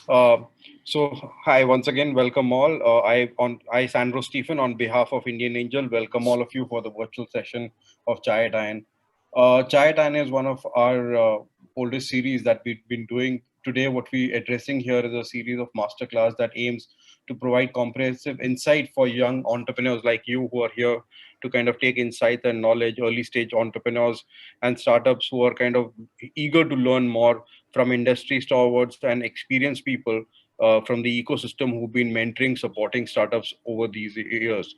Uh, Hi once again, welcome all. I Sandro Stephen on behalf of Indian Angel, welcome all of you for the virtual session of Chai Time. Chai Time is one of our oldest series that we've been doing. Today, what we addressing here is a series of masterclass that aims to provide comprehensive insight for young entrepreneurs like you who are here to kind of take insights and knowledge, early stage entrepreneurs and startups who are kind of eager to learn more from industry stalwarts and experienced people from the ecosystem who've been mentoring, supporting startups over these years.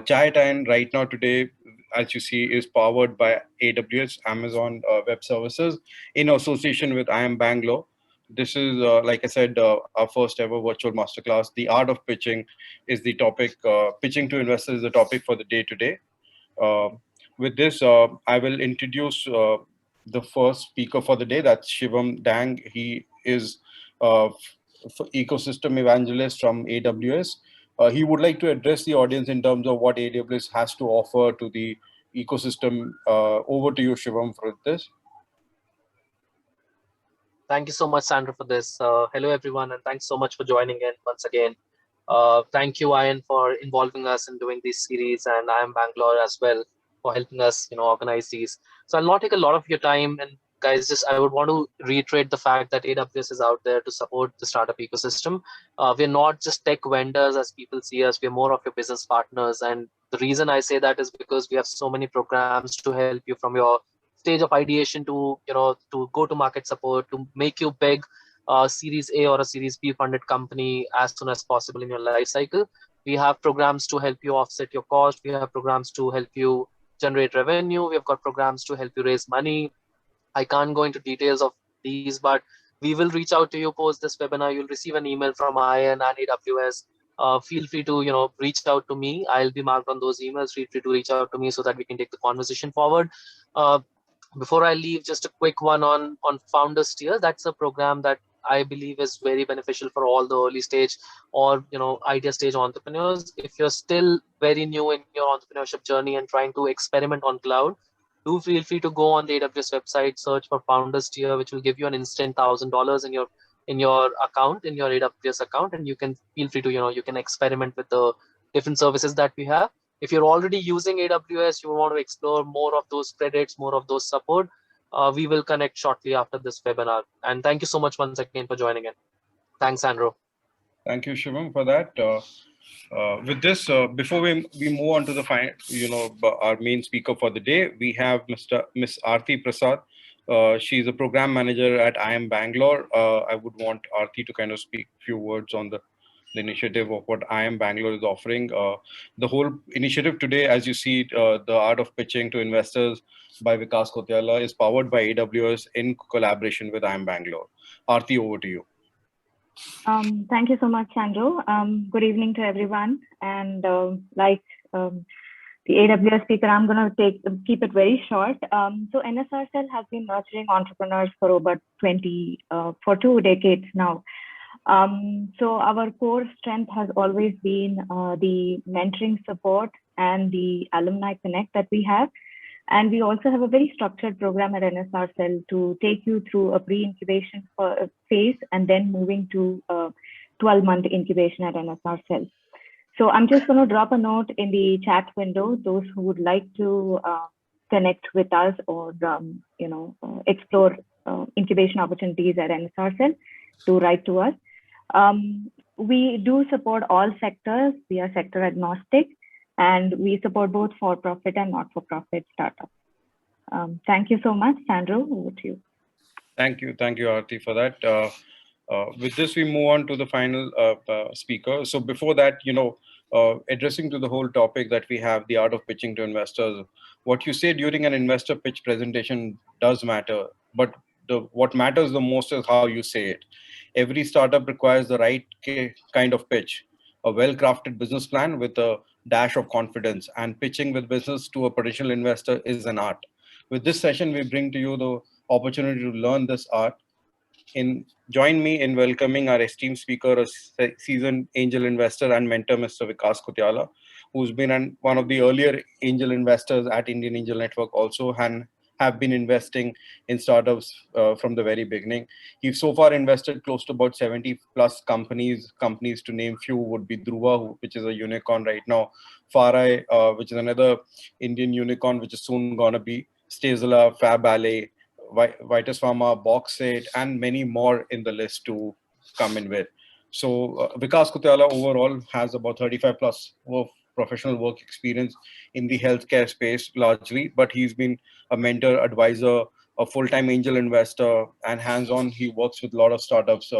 Chai Time right now today, as you see, is powered by AWS, Amazon Web Services, in association with I Am Bangalore. This is, like I said, our first ever virtual masterclass. The art of pitching is the topic. Pitching to investors is the topic for the day today. Uh, with this, I will introduce the first speaker for the day. That's Shivam Dang. He is ecosystem evangelist from AWS. He would like to address the audience in terms of what AWS has to offer to the ecosystem. Over to you, Shivam, for this. Thank you so much, Sandra, for this. Hello, everyone, and thanks so much for joining in once again. Thank you, Ian, for involving us in doing this series, and I am Bangalore as well for helping us, organize these. So I'll not take a lot of your time, and guys, just I would want to reiterate the fact that AWS is out there to support the startup ecosystem. We're not just tech vendors as people see us; we're more of your business partners. And the reason I say that is because we have so many programs to help you from your stage of ideation to to go to market support to make you big series A or a series B funded company as soon as possible in your life cycle. We have programs to help you offset your cost. We have programs to help you generate revenue. We've got programs to help you raise money. I can't go into details of these, but we will reach out to you post this webinar. You'll receive an email from IN and AWS. Feel free to reach out to me. I'll be marked on those emails. Feel free to reach out to me so that we can take the conversation forward. Uh, Before I leave, just a quick one on Founders Tier. That's a program that I believe is very beneficial for all the early stage or idea stage entrepreneurs. If you're still very new in your entrepreneurship journey and trying to experiment on cloud, do feel free to go on the AWS website, search for Founders Tier, which will give you an instant $1,000 in your account, in your AWS account, and you can feel free to you can experiment with the different services that we have. If you're already using AWS, you want to explore more of those credits, more of those support, we will connect shortly after this webinar. And thank you so much once again for joining in. Thanks, Andrew. Thank you, Shivam, for that. With this, before we move on to the our main speaker for the day, we have Miss Aarti Prasad. She's a program manager at I Am Bangalore. I would want Aarti to kind of speak a few words on the initiative of what I Am Bangalore is offering. The whole initiative today, as you see, the art of pitching to investors by Vikas Kuthiala is powered by AWS in collaboration with I Am Bangalore. Aarti, over to you. Thank you so much, Sandro. Good evening to everyone. And the AWS speaker, I'm going to keep it very short. So NSRCell has been nurturing entrepreneurs for over 2 decades now. So our core strength has always been the mentoring support and the alumni connect that we have. And we also have a very structured program at NSRCell to take you through a pre-incubation phase and then moving to a 12-month incubation at NSRCell. So I'm just going to drop a note in the chat window, those who would like to connect with us or explore incubation opportunities at NSRCell, to write to us. We do support all sectors. We are sector agnostic. And we support both for-profit and not-for-profit startups. Thank you so much. Sandro, over to you. Thank you, Aarti, for that. With this, we move on to the final speaker. So before that, addressing to the whole topic that we have, the art of pitching to investors, what you say during an investor pitch presentation does matter, but what matters the most is how you say it. Every startup requires the right kind of pitch, a well-crafted business plan with a dash of confidence, and pitching with business to a potential investor is an art. With this session, we bring to you the opportunity to learn this art. Join me in welcoming our esteemed speaker, a seasoned angel investor and mentor, Mr. Vikas Kuthiala, who's been one of the earlier angel investors at Indian Angel Network also, and have been investing in startups from the very beginning. He's so far invested close to about 70 plus companies. Companies to name few would be Dhruva, which is a unicorn right now, Farai, which is another Indian unicorn, which is soon gonna be, Stazela, Fab Alley, Vitas Pharma, Boxate, and many more in the list to come in with. So Vikas Kuthiala overall has about 35 plus of professional work experience in the healthcare space largely, but he's been a mentor, advisor, a full-time angel investor, and hands-on. He works with a lot of startups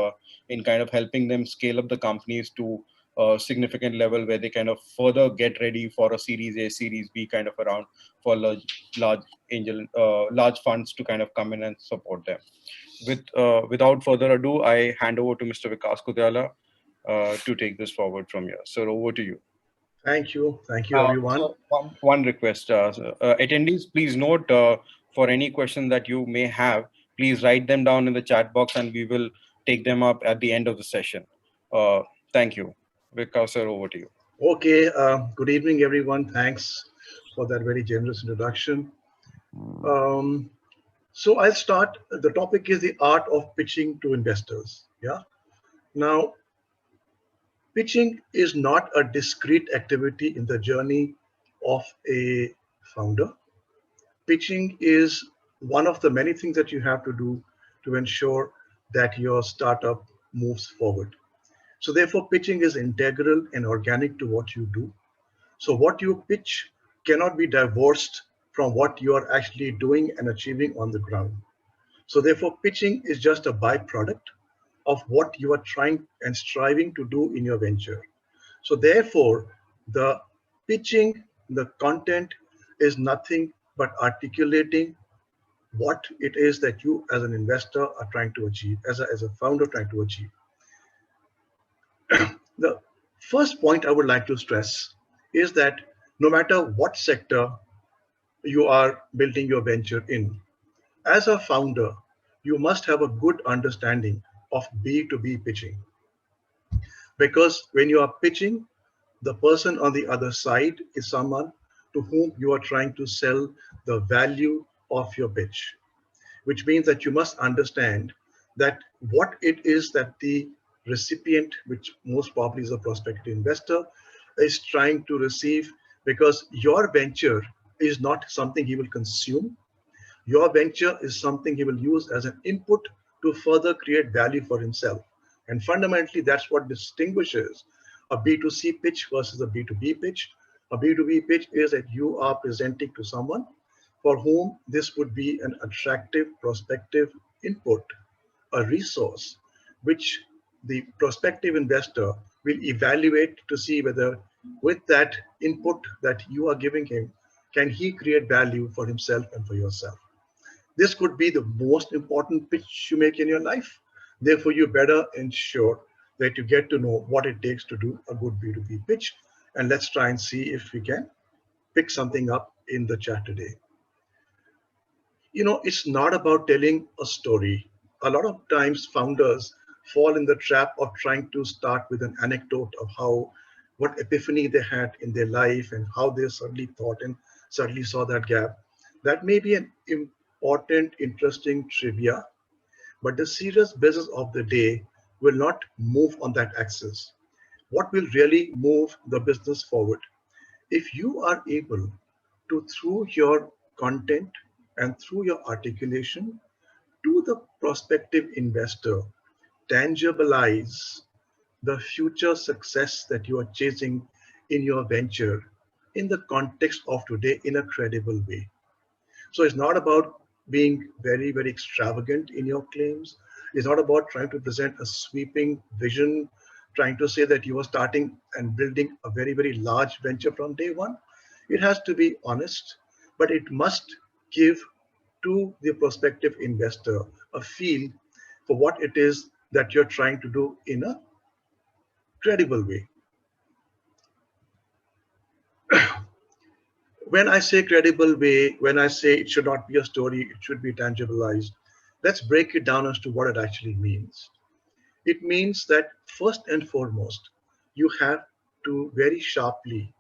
in kind of helping them scale up the companies to a significant level where they kind of further get ready for a Series A, Series B kind of around for large angel, large funds to kind of come in and support them. Without further ado, I hand over to Mr. Vikas Kuthiala to take this forward from here. So over to you. Thank you. Thank you, everyone. So one request, attendees, please note for any question that you may have, please write them down in the chat box and we will take them up at the end of the session. Thank you. Vikas, sir, over to you. Okay. Good evening, everyone. Thanks for that very generous introduction. So I'll start. The topic is the art of pitching to investors. Yeah. Now, pitching is not a discrete activity in the journey of a founder. Pitching is one of the many things that you have to do to ensure that your startup moves forward. So therefore, pitching is integral and organic to what you do. So what you pitch cannot be divorced from what you are actually doing and achieving on the ground. So therefore, pitching is just a byproduct of what you are trying and striving to do in your venture. So therefore, the pitching, the content is nothing but articulating what it is that you as an investor are trying to achieve, as a founder trying to achieve. The first point I would like to stress is that no matter what sector you are building your venture in, as a founder, you must have a good understanding of B2B pitching. Because when you are pitching, the person on the other side is someone to whom you are trying to sell the value of your pitch, which means that you must understand that what it is that the recipient, which most probably is a prospective investor, is trying to receive, because your venture is not something he will consume. Your venture is something he will use as an input to further create value for himself. And fundamentally, that's what distinguishes a B2C pitch versus a B2B pitch. A B2B pitch is that you are presenting to someone for whom this would be an attractive prospective input, a resource, which the prospective investor will evaluate to see whether with that input that you are giving him, can he create value for himself and for yourself. This could be the most important pitch you make in your life. Therefore, you better ensure that you get to know what it takes to do a good B2B pitch. And let's try and see if we can pick something up in the chat today. You know, it's not about telling a story. A lot of times founders fall in the trap of trying to start with an anecdote of how, what epiphany they had in their life and how they suddenly thought and suddenly saw that gap. That may be an important, interesting trivia, but the serious business of the day will not move on that axis. What will really move the business forward? If you are able to, through your content and through your articulation to the prospective investor, tangibilize the future success that you are chasing in your venture in the context of today in a credible way. So it's not about being very, very extravagant in your claims. It's not about trying to present a sweeping vision, trying to say that you are starting and building a very, very large venture from day one. It has to be honest, but it must give to the prospective investor a feel for what it is that you're trying to do in a credible way. When I say credible way, when I say it should not be a story, it should be tangibilized, let's break it down as to what it actually means. It means that first and foremost, you have to very sharply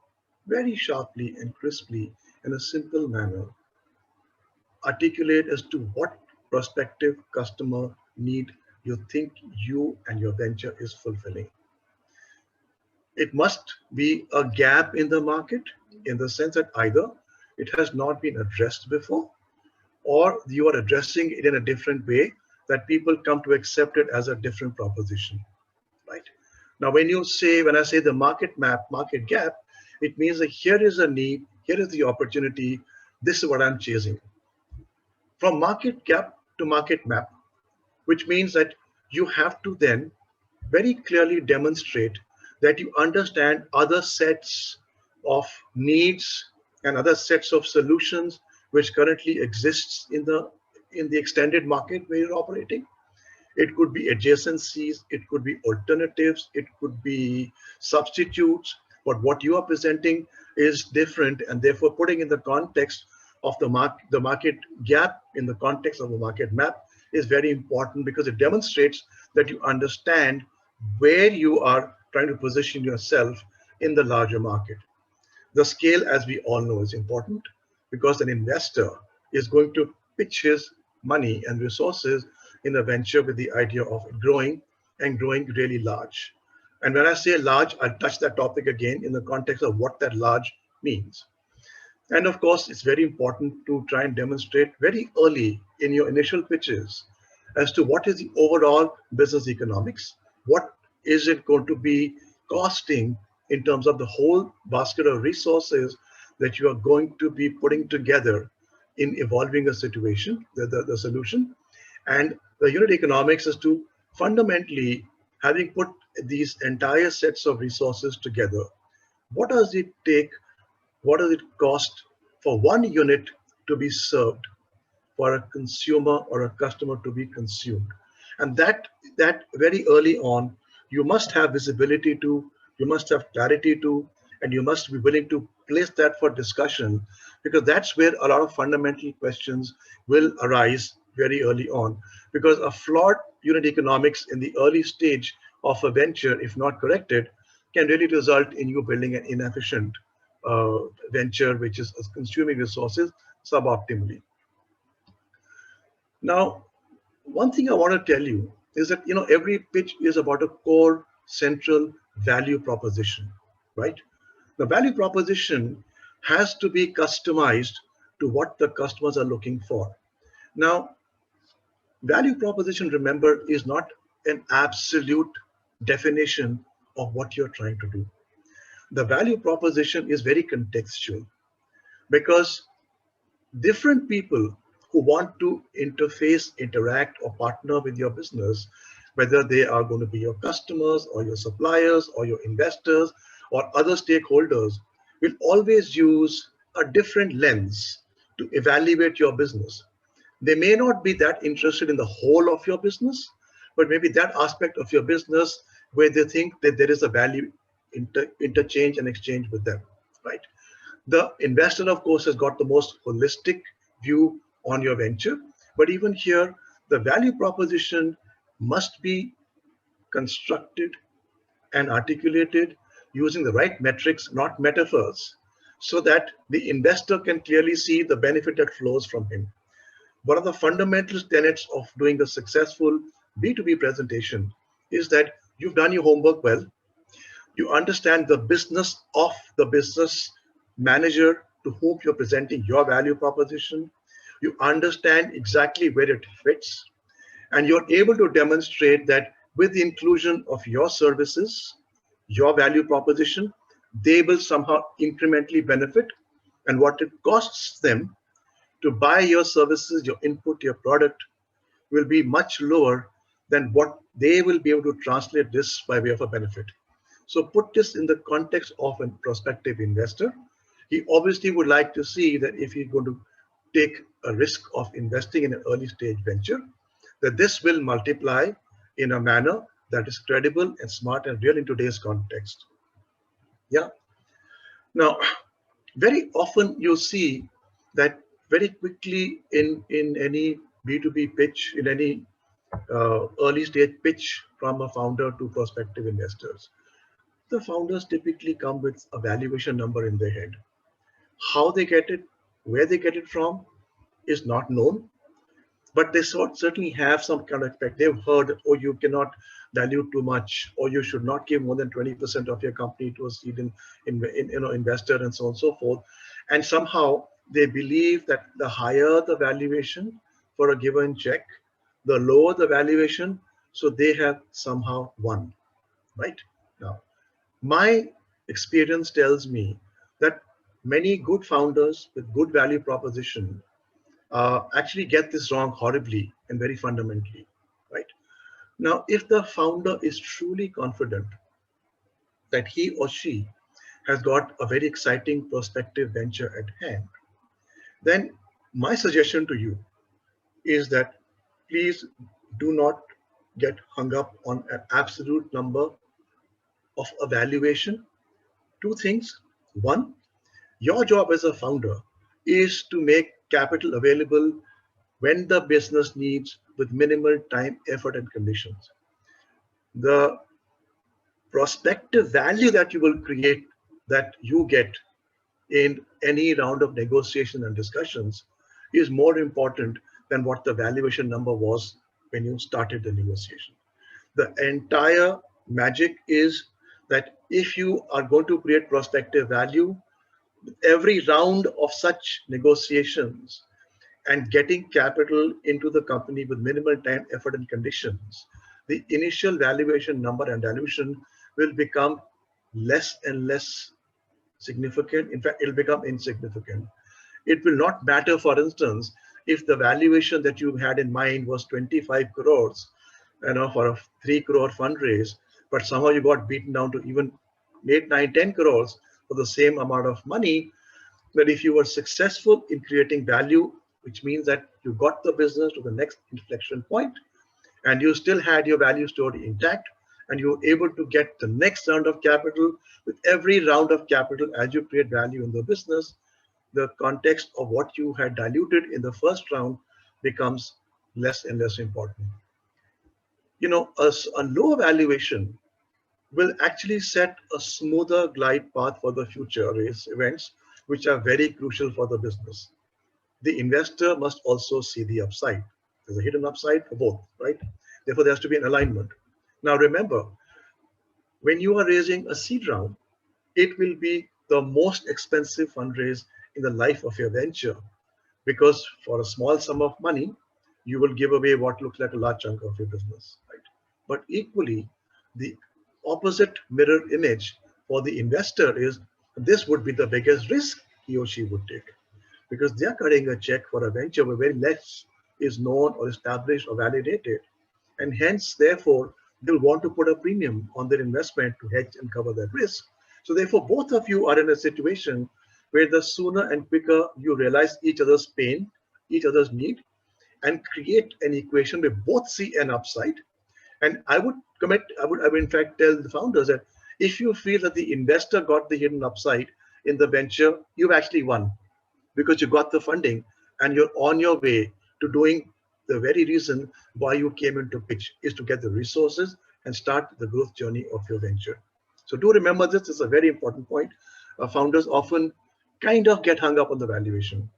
and crisply, in a simple manner, articulate as to what prospective customer need you think you and your venture is fulfilling. It must be a gap in the market in the sense that either it has not been addressed before or you are addressing it in a different way that people come to accept it as a different proposition, right? Now, when I say the market map, market gap, it means that here is a need, here is the opportunity, this is what I'm chasing. From market gap to market map, which means that you have to then very clearly demonstrate that you understand other sets of needs and other sets of solutions which currently exists in the extended market where you're operating. It could be adjacencies, it could be alternatives, it could be substitutes, but what you are presenting is different, and therefore putting in the context of the market gap in the context of a market map is very important because it demonstrates that you understand where you are trying to position yourself in the larger market. The scale, as we all know, is important because an investor is going to pitch his money and resources in a venture with the idea of growing and growing really large. And when I say large, I'll touch that topic again in the context of what that large means. And of course, it's very important to try and demonstrate very early in your initial pitches as to what is the overall business economics, what is it going to be costing in terms of the whole basket of resources that you are going to be putting together in evolving a situation, the solution. And the unit economics is to fundamentally, having put these entire sets of resources together, what does it take, what does it cost for one unit to be served, for a consumer or a customer to be consumed? And that very early on, you must have visibility to, you must have clarity to, and you must be willing to place that for discussion, because that's where a lot of fundamental questions will arise very early on. Because a flawed unit economics in the early stage of a venture, if not corrected, can really result in you building an inefficient venture which is consuming resources suboptimally. Now, one thing I want to tell you is that every pitch is about a core central value proposition, right? The value proposition has to be customized to what the customers are looking for. Now, value proposition, remember, is not an absolute definition of what you're trying to do. The value proposition is very contextual because different people who want to interface, interact, or partner with your business, whether they are going to be your customers or your suppliers or your investors or other stakeholders, will always use a different lens to evaluate your business. They may not be that interested in the whole of your business, but maybe that aspect of your business where they think that there is a value interchange and exchange with them, right? The investor, of course, has got the most holistic view on your venture, but even here, the value proposition must be constructed and articulated using the right metrics, not metaphors, so that the investor can clearly see the benefit that flows from him. One of the fundamental tenets of doing a successful B2B presentation is that you've done your homework well. You understand the business of the business manager to whom you're presenting your value proposition. You understand exactly where it fits, and you're able to demonstrate that with the inclusion of your services, your value proposition, they will somehow incrementally benefit, and what it costs them to buy your services, your input, your product will be much lower than what they will be able to translate this by way of a benefit. So put this in the context of a prospective investor. He obviously would like to see that if he's going to take a risk of investing in an early stage venture, that this will multiply in a manner that is credible and smart and real in today's context. Yeah. Now, very often you see that very quickly in any B2B pitch, in any early stage pitch from a founder to prospective investors, the founders typically come with a valuation number in their head. How they get it, where they get it from, is not known, but they certainly have some kind of effect. They've heard, oh, you cannot dilute too much, or you should not give more than 20% of your company to a seed investor, and so on and so forth. And somehow they believe that the higher the valuation for a given check, the lower the valuation, so they have somehow won, right? Now, my experience tells me that many good founders with good value proposition actually get this wrong horribly and very fundamentally, right? Now, if the founder is truly confident that he or she has got a very exciting prospective venture at hand, then my suggestion to you is that please do not get hung up on an absolute number of a valuation. Two things. One, your job as a founder is to make capital available when the business needs with minimal time, effort, and conditions. The prospective value that you will create, that you get in any round of negotiation and discussions, is more important than what the valuation number was when you started the negotiation. The entire magic is that if you are going to create prospective value, every round of such negotiations and getting capital into the company with minimal time, effort, and conditions, the initial valuation number and dilution will become less and less significant. In fact, it'll become insignificant. It will not matter, for instance, if the valuation that you had in mind was 25 crores, for a 3 crore fundraise, but somehow you got beaten down to even 8, 9, 10 crores for the same amount of money. That if you were successful in creating value, which means that you got the business to the next inflection point, and you still had your value story intact, and you were able to get the next round of capital. With every round of capital, as you create value in the business, the context of what you had diluted in the first round becomes less and less important. A low valuation will actually set a smoother glide path for the future race events, which are very crucial for the business. The investor must also see the upside. There's a hidden upside for both, right? Therefore, there has to be an alignment. Now, remember, when you are raising a seed round, it will be the most expensive fundraise in the life of your venture, because for a small sum of money, you will give away what looks like a large chunk of your business, right? But equally, the opposite mirror image for the investor is this would be the biggest risk he or she would take, because they are cutting a check for a venture where very less is known or established or validated. And hence, therefore, they'll want to put a premium on their investment to hedge and cover that risk. So therefore, both of you are in a situation where the sooner and quicker you realize each other's pain, each other's need, and create an equation where both see an upside. And I would in fact tell the founders that if you feel that the investor got the hidden upside in the venture, you've actually won, because you got the funding and you're on your way to doing the very reason why you came into pitch, is to get the resources and start the growth journey of your venture. So do remember this is a very important point. Founders often kind of get hung up on the valuation.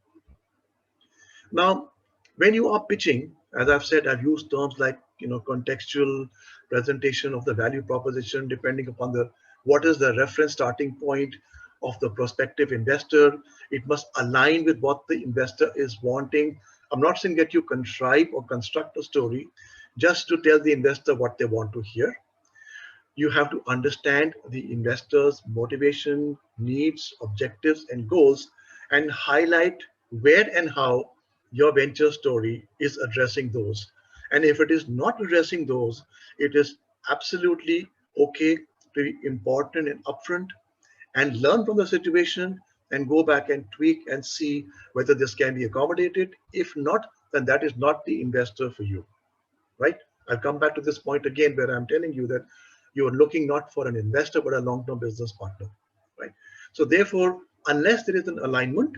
Now, when you are pitching, as I've said, I've used terms like contextual presentation of the value proposition, depending upon what is the reference starting point of the prospective investor. It must align with what the investor is wanting. I'm not saying that you contrive or construct a story just to tell the investor what they want to hear. You have to understand the investor's motivation, needs, objectives, and goals, and highlight where and how your venture story is addressing those. And if it is not addressing those, it is absolutely okay to be important and upfront and learn from the situation and go back and tweak and see whether this can be accommodated. If not, then that is not the investor for you, right? I'll come back to this point again where I'm telling you that you are looking not for an investor, but a long-term business partner, right? So therefore, unless there is an alignment,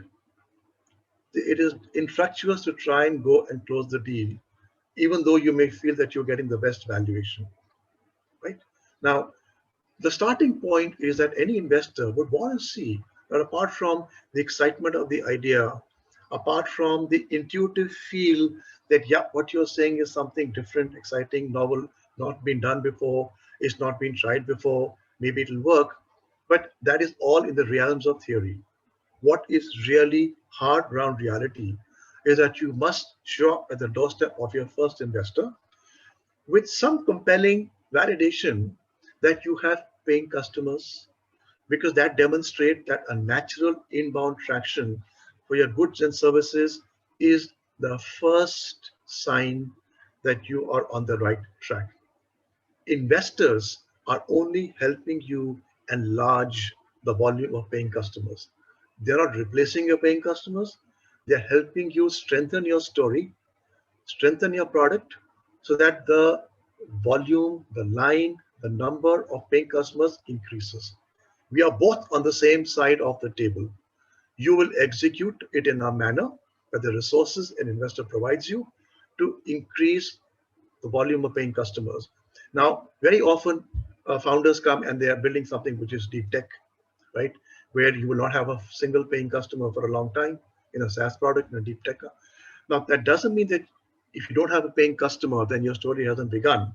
it is infructuous to try and go and close the deal, even though you may feel that you're getting the best valuation, right? Now, the starting point is that any investor would want to see that apart from the excitement of the idea, apart from the intuitive feel that, yeah, what you're saying is something different, exciting, novel, not been done before, it's not been tried before, maybe it'll work. But that is all in the realms of theory. What is really hard ground reality is that you must show up at the doorstep of your first investor with some compelling validation that you have paying customers, because that demonstrates that a natural inbound traction for your goods and services is the first sign that you are on the right track. Investors are only helping you enlarge the volume of paying customers. They're not replacing your paying customers. They're helping you strengthen your story, strengthen your product, so that the volume, the line, the number of paying customers increases. We are both on the same side of the table. You will execute it in a manner that the resources an investor provides you to increase the volume of paying customers. Now, very often founders come and they are building something which is deep tech, right? Where you will not have a single paying customer for a long time in a SaaS product, in a deep tech. Now, that doesn't mean that if you don't have a paying customer, then your story hasn't begun.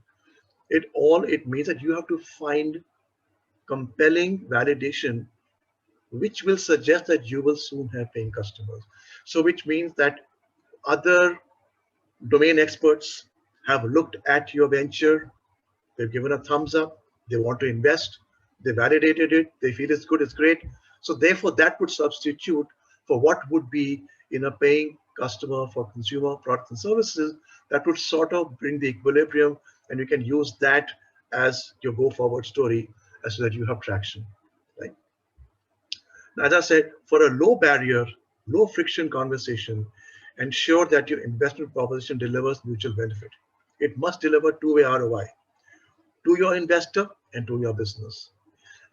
It means that you have to find compelling validation which will suggest that you will soon have paying customers. So which means that other domain experts have looked at your venture, they've given a thumbs up, they want to invest, they validated it, they feel it's good, it's great. So therefore that would substitute for what would be in a paying customer for consumer products and services. That would sort of bring the equilibrium, and you can use that as your go forward story as so that you have traction, right? As I said, for a low barrier, low friction conversation, ensure that your investment proposition delivers mutual benefit. It must deliver two-way ROI to your investor and to your business.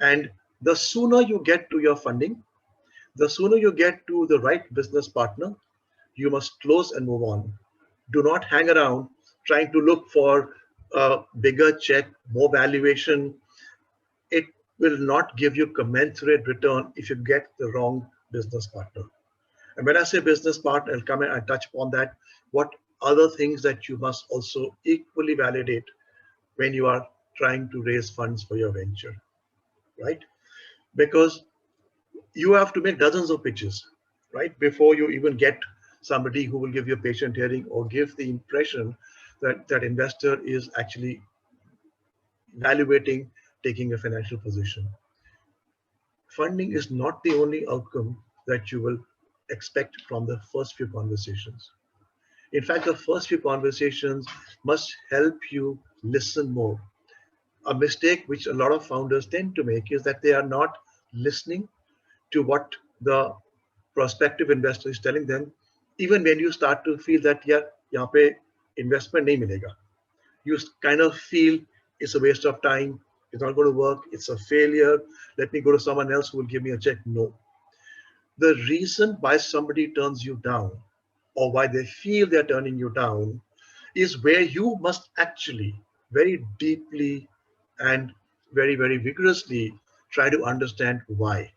And the sooner you get to your funding, the sooner you get to the right business partner, you must close and move on. Do not hang around trying to look for a bigger check, more valuation. It will not give you commensurate return if you get the wrong business partner. And when I say business partner, I'll come in and touch upon that. What other things that you must also equally validate when you are trying to raise funds for your venture, right? Because you have to make dozens of pitches, right? Before you even get somebody who will give you a patient hearing or give the impression that that investor is actually evaluating taking a financial position. Funding is not the only outcome that you will expect from the first few conversations. In fact, the first few conversations must help you listen more. A mistake which a lot of founders tend to make is that they are not listening to what the prospective investor is telling them, even when you start to feel that, yeah, यहाँ पे investment नहीं मिलेगा. You kind of feel it's a waste of time, it's not going to work, it's a failure, let me go to someone else who will give me a check. No. The reason why somebody turns you down or why they feel they're turning you down is where you must actually very deeply and very, very vigorously try to understand why.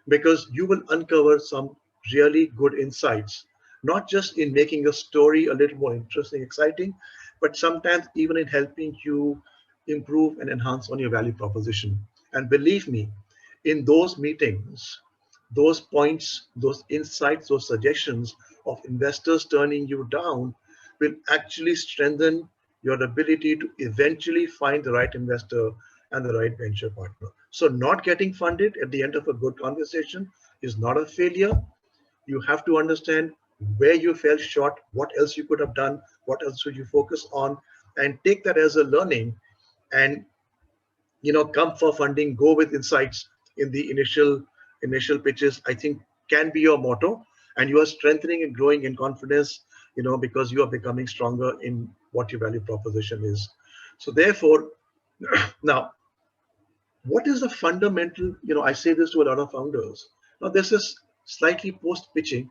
Because you will uncover some really good insights, not just in making a story a little more interesting, exciting, but sometimes even in helping you improve and enhance on your value proposition. And believe me, in those meetings, those points, those insights, those suggestions of investors turning you down will actually strengthen your ability to eventually find the right investor and the right venture partner. So not getting funded at the end of a good conversation is not a failure. You have to understand where you fell short, what else you could have done, what else should you focus on, and take that as a learning and come for funding, go with insights in the initial pitches, I think can be your motto. And you are strengthening and growing in confidence, because you are becoming stronger in what your value proposition is. So therefore, now, what is the fundamental, I say this to a lot of founders. Now, this is slightly post-pitching,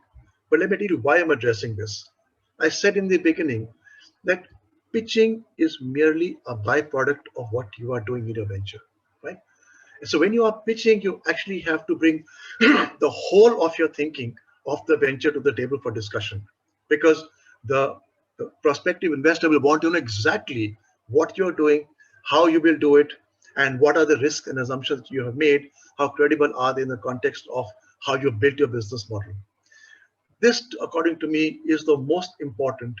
but let me tell you why I'm addressing this. I said in the beginning that pitching is merely a byproduct of what you are doing in your venture, right? And so when you are pitching, you actually have to bring the whole of your thinking of the venture to the table for discussion, because the prospective investor will want to know exactly what you're doing, how you will do it, and what are the risks and assumptions you have made, how credible are they in the context of how you built your business model. This, according to me, is the most important,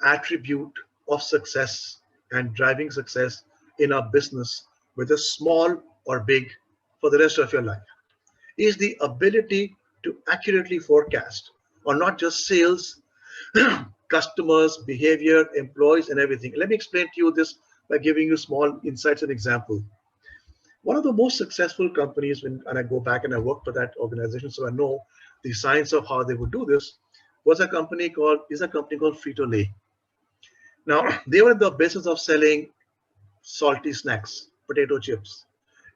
attribute of success and driving success in a business, whether small or big, for the rest of your life, is the ability to accurately forecast, or not just sales, customers, behavior, employees, and everything. Let me explain to you this by giving you small insights and example. One of the most successful companies, and I go back and I work for that organization, so I know the science of how they would do this, is a company called Frito-Lay. Now, they were in the business of selling salty snacks, potato chips.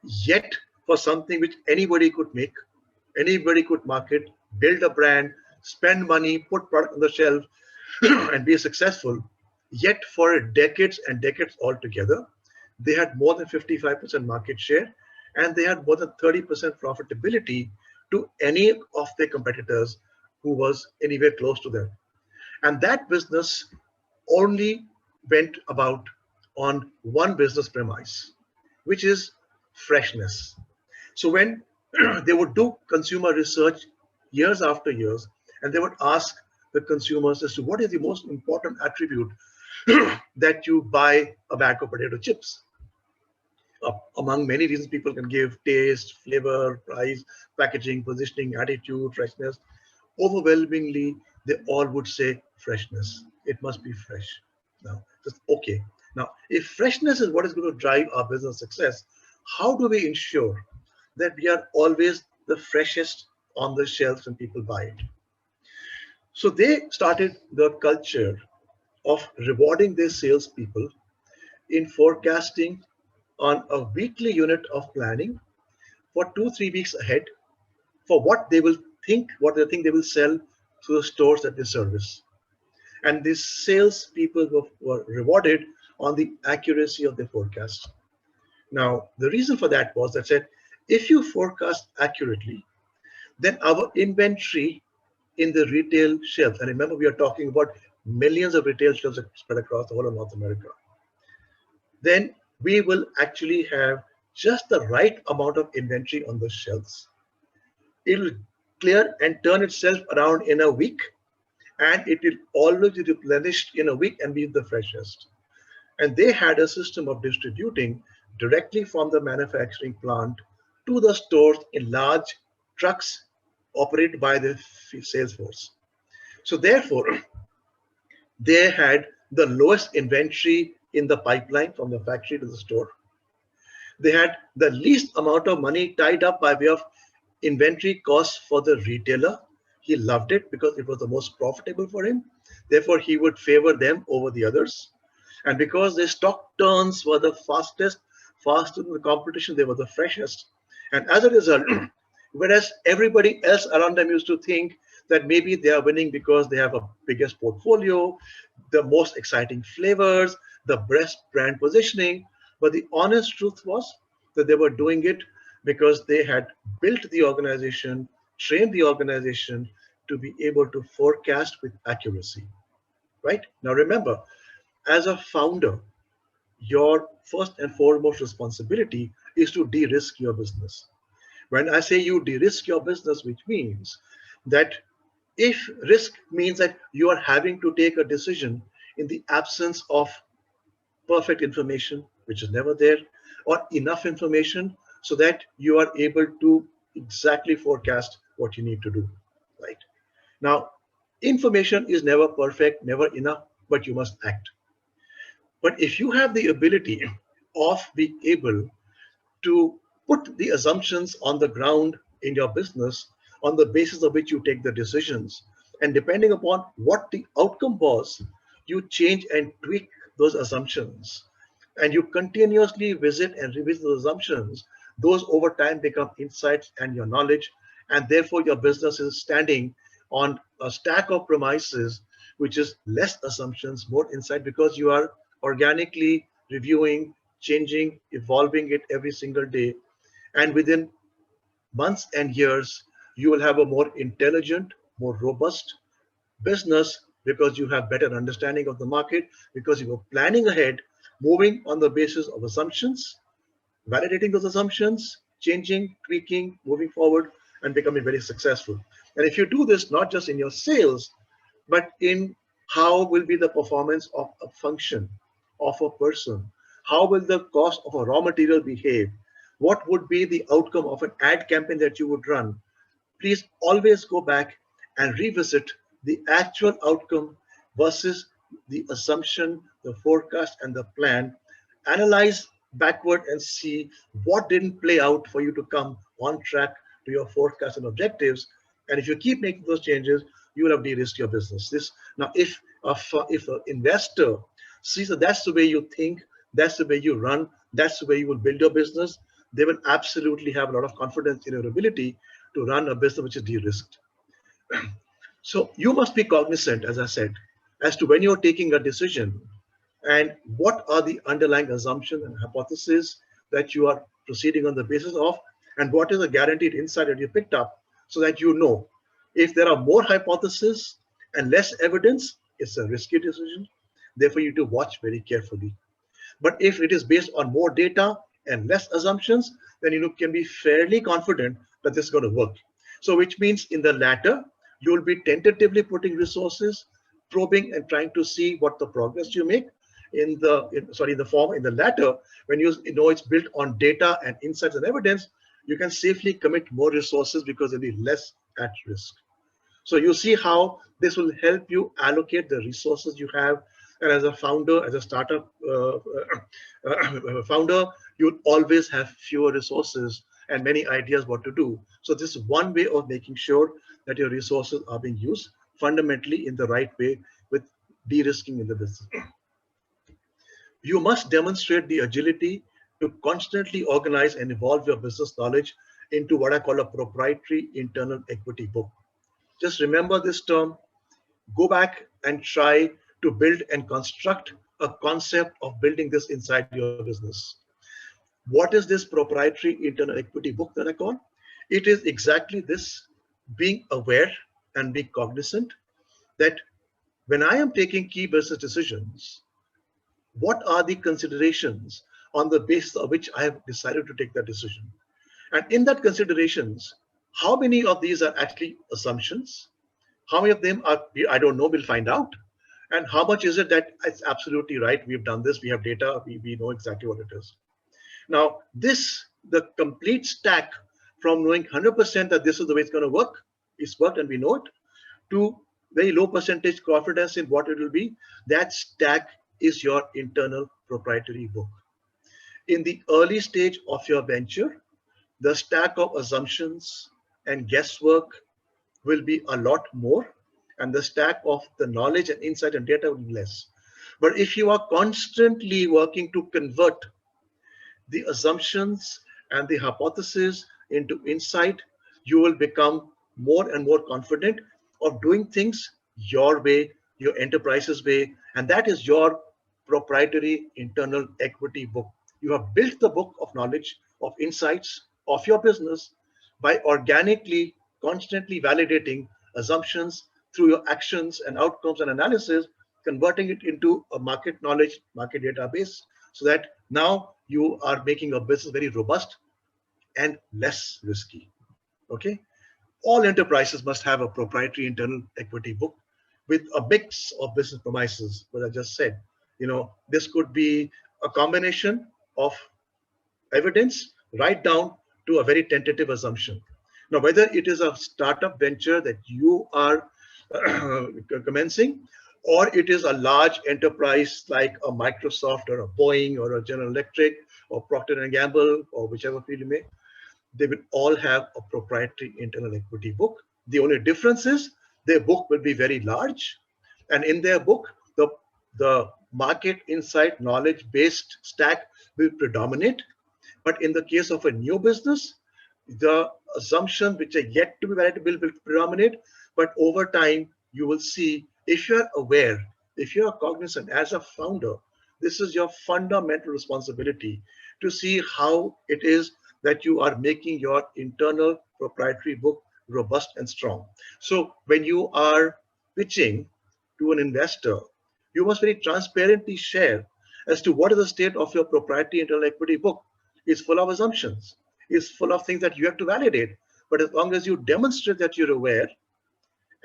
Yet, for something which anybody could make, anybody could market, build a brand, spend money, put product on the shelf, and be successful. Yet, for decades and decades altogether, they had more than 55% market share, and they had more than 30% profitability to any of their competitors who was anywhere close to them. And that business only went about on one business premise, which is freshness. So when they would do consumer research years after years, and they would ask the consumers as to what is the most important attribute that you buy a bag of potato chips. Among many reasons people can give: taste, flavor, price, packaging, positioning, attitude, freshness. Overwhelmingly, they all would say freshness. It must be fresh. Now, just okay. Now, if freshness is what is going to drive our business success, how do we ensure that we are always the freshest on the shelves when people buy it? So they started the culture of rewarding their salespeople in forecasting on a weekly unit of planning for 2-3 weeks ahead for what they think they will sell to the stores that they service. And these sales people were rewarded on the accuracy of the forecast. Now, the reason for that was that said, if you forecast accurately, then our inventory in the retail shelves, and remember we are talking about millions of retail shelves spread across the whole of North America, then we will actually have just the right amount of inventory on the shelves. It will clear and turn itself around in a week, and it will always be replenished in a week and be the freshest. And they had a system of distributing directly from the manufacturing plant to the stores in large trucks operated by the sales force. So therefore, they had the lowest inventory in the pipeline from the factory to the store. They had the least amount of money tied up by way of inventory costs for the retailer. He loved it because it was the most profitable for him. Therefore, he would favor them over the others. And because their stock turns were the fastest, faster than the competition, they were the freshest. And as a result, whereas everybody else around them used to think that maybe they are winning because they have a biggest portfolio, the most exciting flavors, the best brand positioning, but the honest truth was that they were doing it because they had built the organization, trained the organization to be able to forecast with accuracy. Right? Now remember, as a founder, your first and foremost responsibility is to de-risk your business. When I say you de-risk your business, which means that if risk means that you are having to take a decision in the absence of perfect information, which is never there, or enough information so that you are able to exactly forecast what you need to do, right? Now, information is never perfect, never enough, but you must act. But if you have the ability of being able to put the assumptions on the ground in your business on the basis of which you take the decisions, and depending upon what the outcome was, you change and tweak those assumptions, and you continuously visit and revisit those assumptions, those over time become insights and your knowledge, and therefore your business is standing on a stack of premises, which is less assumptions, more insight, because you are organically reviewing, changing, evolving it every single day. And within months and years, You will have a more intelligent, more robust business because you have better understanding of the market, because you were planning ahead, moving on the basis of assumptions, validating those assumptions, changing, tweaking, moving forward, and becoming very successful. And if you do this not just in your sales, but in how will be the performance of a function, of a person, how will the cost of a raw material behave, what would be the outcome of an ad campaign that you would run, please always go back and revisit the actual outcome versus the assumption, the forecast, and the plan. Analyze backward and see what didn't play out for you to come on track to your forecast and objectives. And if you keep making those changes, you will have de-risked your business. This now, if an investor sees that that's the way you think, that's the way you run, that's the way you will build your business, they will absolutely have a lot of confidence in your ability to run a business which is de-risked. So you must be cognizant, as I said, as to when you're taking a decision and what are the underlying assumptions and hypotheses that you are proceeding on the basis of, and what is the guaranteed insight that you picked up, so that you know if there are more hypotheses and less evidence, it's a risky decision. Therefore, you need to watch very carefully. But if it is based on more data and less assumptions, then you can be fairly confident that this is going to work. So which means in the latter, you will be tentatively putting resources, probing and trying to see what the progress you make. In the latter, when you know it's built on data and insights and evidence, you can safely commit more resources because they'll be less at risk. So you see how this will help you allocate the resources you have. And as a founder, as a startup founder, you'll always have fewer resources and many ideas what to do. So this is one way of making sure that your resources are being used fundamentally in the right way with de-risking in the business. You must demonstrate the agility to constantly organize and evolve your business knowledge into what I call a proprietary internal equity book. Just remember this term, go back and try to build and construct a concept of building this inside your business. What is this proprietary internal equity book that I call? It is exactly this, being aware and being cognizant that when I am taking key business decisions, what are the considerations on the basis of which I have decided to take that decision? And in that considerations, how many of these are actually assumptions? How many of them are, I don't know, we'll find out. And how much is it that it's absolutely right, we've done this, we have data, we know exactly what it is. Now, the complete stack from knowing 100% that this is the way it's going to work, it's worked and we know it, to very low percentage confidence in what it will be, that stack is your internal proprietary book. In the early stage of your venture, the stack of assumptions and guesswork will be a lot more, and the stack of the knowledge and insight and data will be less. But if you are constantly working to convert the assumptions and the hypothesis into insight, you will become more and more confident of doing things your way, your enterprise's way, and that is your proprietary internal equity book. You have built the book of knowledge, of insights of your business by organically, constantly validating assumptions through your actions and outcomes and analysis, converting it into a market knowledge, market database, so that now you are making a business very robust and less risky. Okay. All enterprises must have a proprietary internal equity book with a mix of business premises, what I just said. This could be a combination of evidence right down to a very tentative assumption. Now, whether it is a startup venture that you are commencing, or it is a large enterprise like a Microsoft or a Boeing or a General Electric or Procter & Gamble or whichever field you may, they will all have a proprietary internal equity book. The only difference is their book will be very large, and in their book, the market insight knowledge based stack will predominate. But in the case of a new business, the assumption which are yet to be validated will predominate. But over time, you will see, if you're aware, if you're cognizant as a founder, this is your fundamental responsibility to see how it is that you are making your internal proprietary book robust and strong. So when you are pitching to an investor, you must very transparently share as to what is the state of your proprietary intellectual equity book. It's full of assumptions. It's full of things that you have to validate. But as long as you demonstrate that you're aware,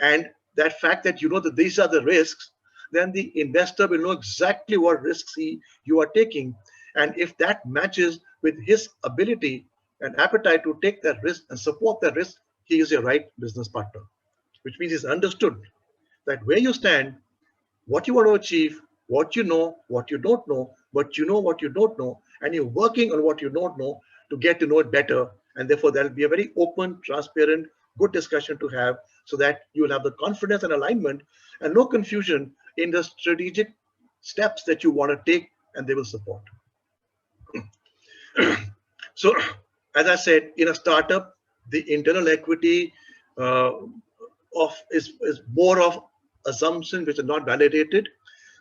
and that fact that you know that these are the risks, then the investor will know exactly what risks you are taking. And if that matches with his ability and appetite to take that risk and support that risk, he is your right business partner, which means he's understood that where you stand, what you want to achieve, what you know, what you don't know, but you know what you don't know, and you're working on what you don't know to get to know it better. And therefore, that'll be a very open, transparent, good discussion to have so that you will have the confidence and alignment and no confusion in the strategic steps that you want to take, and they will support. So, as I said, in a startup, the internal equity uh, is more of assumptions which are not validated.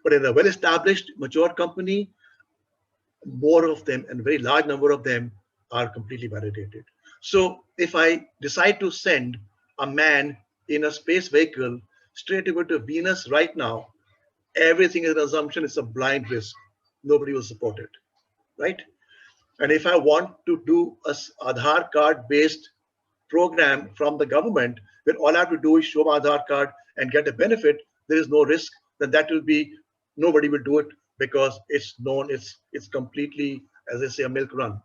But in a well-established, mature company, more of them and a very large number of them are completely validated. So if I decide to send a man in a space vehicle straight over to Venus right now, everything is an assumption, it's a blind risk. Nobody will support it, right? And if I want to do a Aadhaar card based program from the government, where all I have to do is show my Aadhaar card and get a benefit, there is no risk, then that will be, nobody will do it because it's known, it's completely, as I say, a milk run.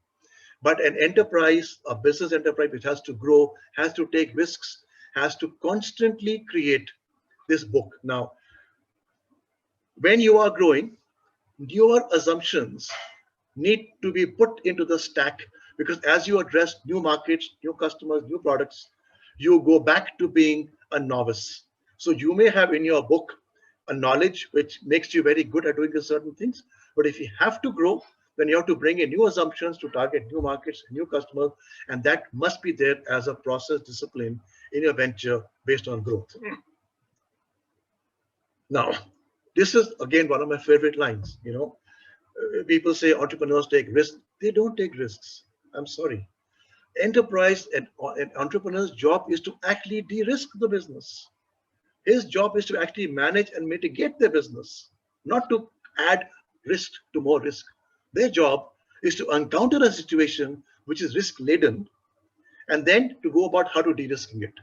But an enterprise, a business enterprise which has to grow, has to take risks, has to constantly create this book. Now, when you are growing, your assumptions need to be put into the stack, because as you address new markets, new customers, new products, you go back to being a novice. So you may have in your book a knowledge which makes you very good at doing certain things, but if you have to grow, then you have to bring in new assumptions to target new markets, new customers, and that must be there as a process discipline in your venture based on growth. Now, this is again one of my favorite lines. People say entrepreneurs take risks. They don't take risks. I'm sorry. Enterprise and an entrepreneur's job is to actually de-risk the business. His job is to actually manage and mitigate their business, not to add risk to more risk. Their job is to encounter a situation which is risk laden and then to go about how to de-risking it,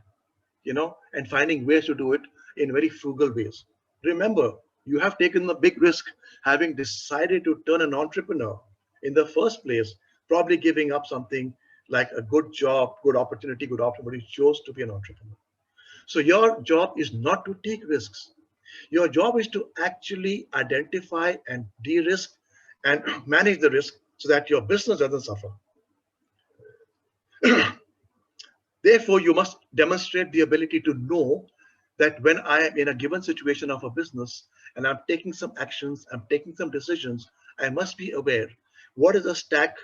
and finding ways to do it in very frugal ways. Remember, you have taken the big risk having decided to turn an entrepreneur in the first place, probably giving up something like a good job, good opportunity, but you chose to be an entrepreneur. So your job is not to take risks. Your job is to actually identify and de-risk and manage the risk so that your business doesn't suffer. Therefore, you must demonstrate the ability to know that when I am in a given situation of a business and I'm taking some actions, I'm taking some decisions, I must be aware what is the stack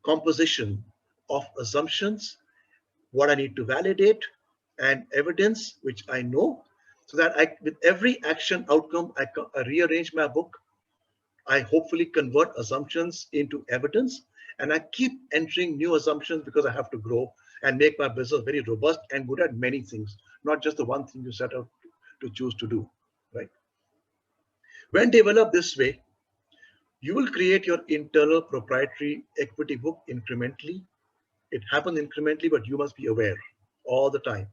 composition of assumptions, what I need to validate, and evidence which I know, so that with every action outcome, I rearrange my book. I hopefully convert assumptions into evidence, and I keep entering new assumptions because I have to grow and make my business very robust and good at many things, not just the one thing you set out to choose to do, right? When developed this way, you will create your internal proprietary equity book incrementally. It happens incrementally, but you must be aware all the time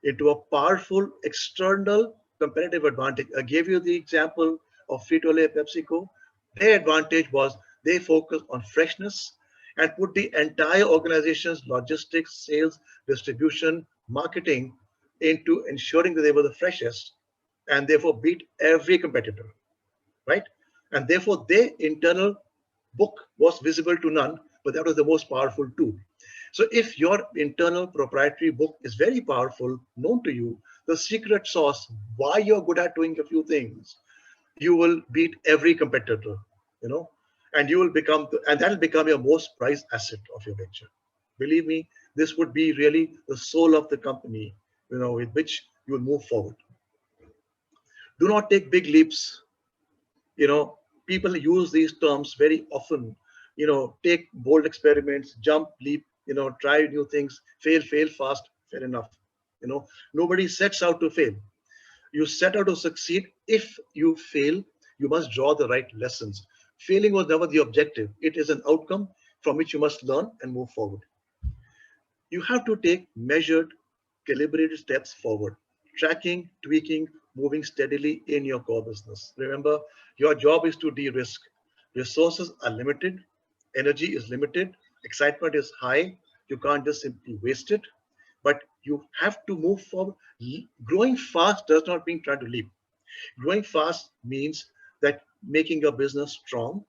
into a powerful external competitive advantage. I gave you the example of Frito-Lay, PepsiCo. Their advantage was they focused on freshness and put the entire organization's logistics, sales, distribution, marketing into ensuring that they were the freshest and therefore beat every competitor, right? And therefore their internal book was visible to none, but that was the most powerful tool. So if your internal proprietary book is very powerful, known to you, the secret sauce, why you're good at doing a few things, you will beat every competitor, and you will become, and that'll become your most prized asset of your venture. Believe me, this would be really the soul of the company, with which you will move forward. Do not take big leaps. People use these terms very often. Take bold experiments, jump, leap, try new things, fail fast. Fair enough. Nobody sets out to fail. You set out to succeed. If you fail, you must draw the right lessons. Failing was never the objective. It is an outcome from which you must learn and move forward. You have to take measured, calibrated steps forward, tracking, tweaking, moving steadily in your core business. Remember, your job is to de-risk. Resources are limited, energy is limited, excitement is high. You can't just simply waste it, but you have to move forward. Growing fast does not mean trying to leap. Growing fast means that making your business strong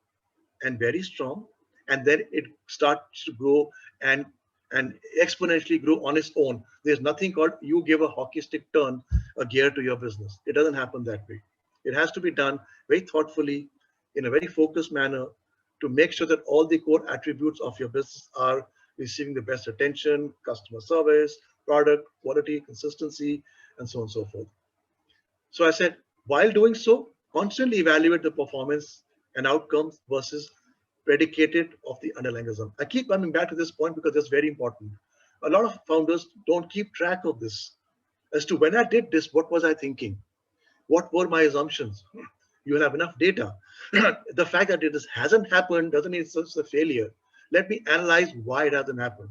and very strong, and then it starts to grow and exponentially grow on its own. There's nothing called you give a hockey stick turn a gear to your business. It doesn't happen that way. It has to be done very thoughtfully, in a very focused manner, to make sure that all the core attributes of your business are receiving the best attention: customer service, product quality, consistency, and so on and so forth. So I said, while doing so, constantly evaluate the performance and outcomes versus predicated of the underlying assumption. I keep coming back to this point because it's very important. A lot of founders don't keep track of this. As to when I did this, what was I thinking? What were my assumptions? You will have enough data. The fact that this hasn't happened doesn't mean it's a failure. Let me analyze why it hasn't happened.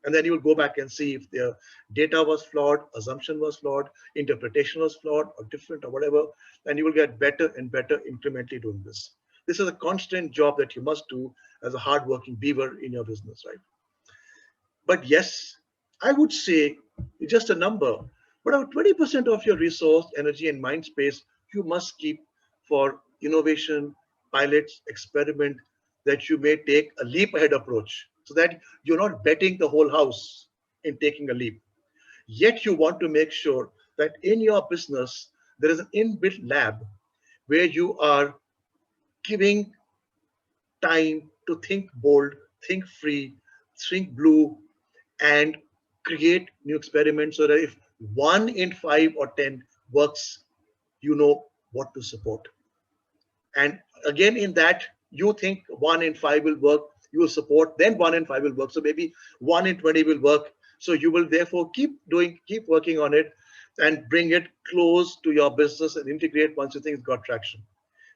And then you will go back and see if the data was flawed, assumption was flawed, interpretation was flawed or different or whatever, and you will get better and better incrementally doing this. This is a constant job that you must do as a hardworking beaver in your business, right? But yes, I would say it's just a number, but about 20% of your resource, energy, and mind space you must keep for innovation, pilots, experiment, that you may take a leap ahead approach, so that you're not betting the whole house in taking a leap. Yet you want to make sure that in your business, there is an inbuilt lab where you are giving time to think bold, think free, think blue, and create new experiments, so that if 1 in 5 or 10 works, you know what to support. And again, in that, you think 1 in 5 will work, you will support, then 1 in 5 will work. So maybe 1 in 20 will work. So you will therefore keep working on it and bring it close to your business and integrate once you think it's got traction.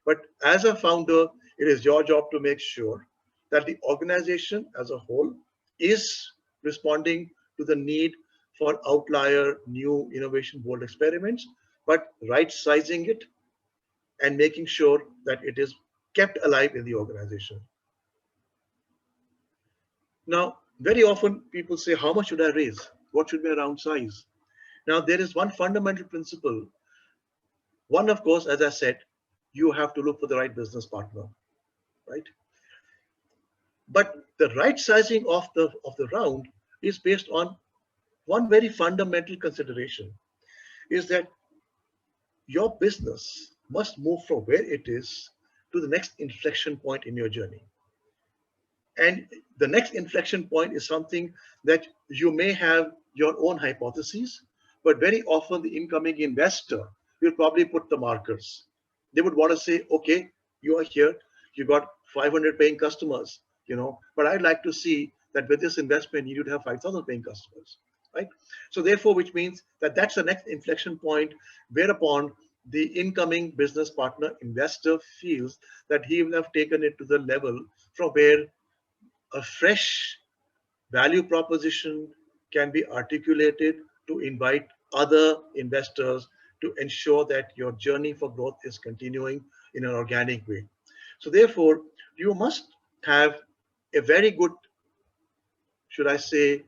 But as a founder, it is your job to make sure that the organization as a whole is responding to the need for outlier, new innovation, bold experiments, but right sizing it and making sure that it is kept alive in the organization. Now, very often people say, how much should I raise? What should be a round size? Now, there is one fundamental principle. One, of course, as I said, you have to look for the right business partner, right? But the right sizing of the round is based on one very fundamental consideration, is that your business must move from where it is to the next inflection point in your journey. And the next inflection point is something that you may have your own hypotheses, but very often the incoming investor will probably put the markers. They would want to say, okay, you are here, you got 500 paying customers, but I'd like to see that with this investment, you would have 5,000 paying customers, right? So therefore, which means that that's the next inflection point, whereupon the incoming business partner investor feels that he will have taken it to the level from where a fresh value proposition can be articulated to invite other investors to ensure that your journey for growth is continuing in an organic way. So therefore, you must have a very good, should I say,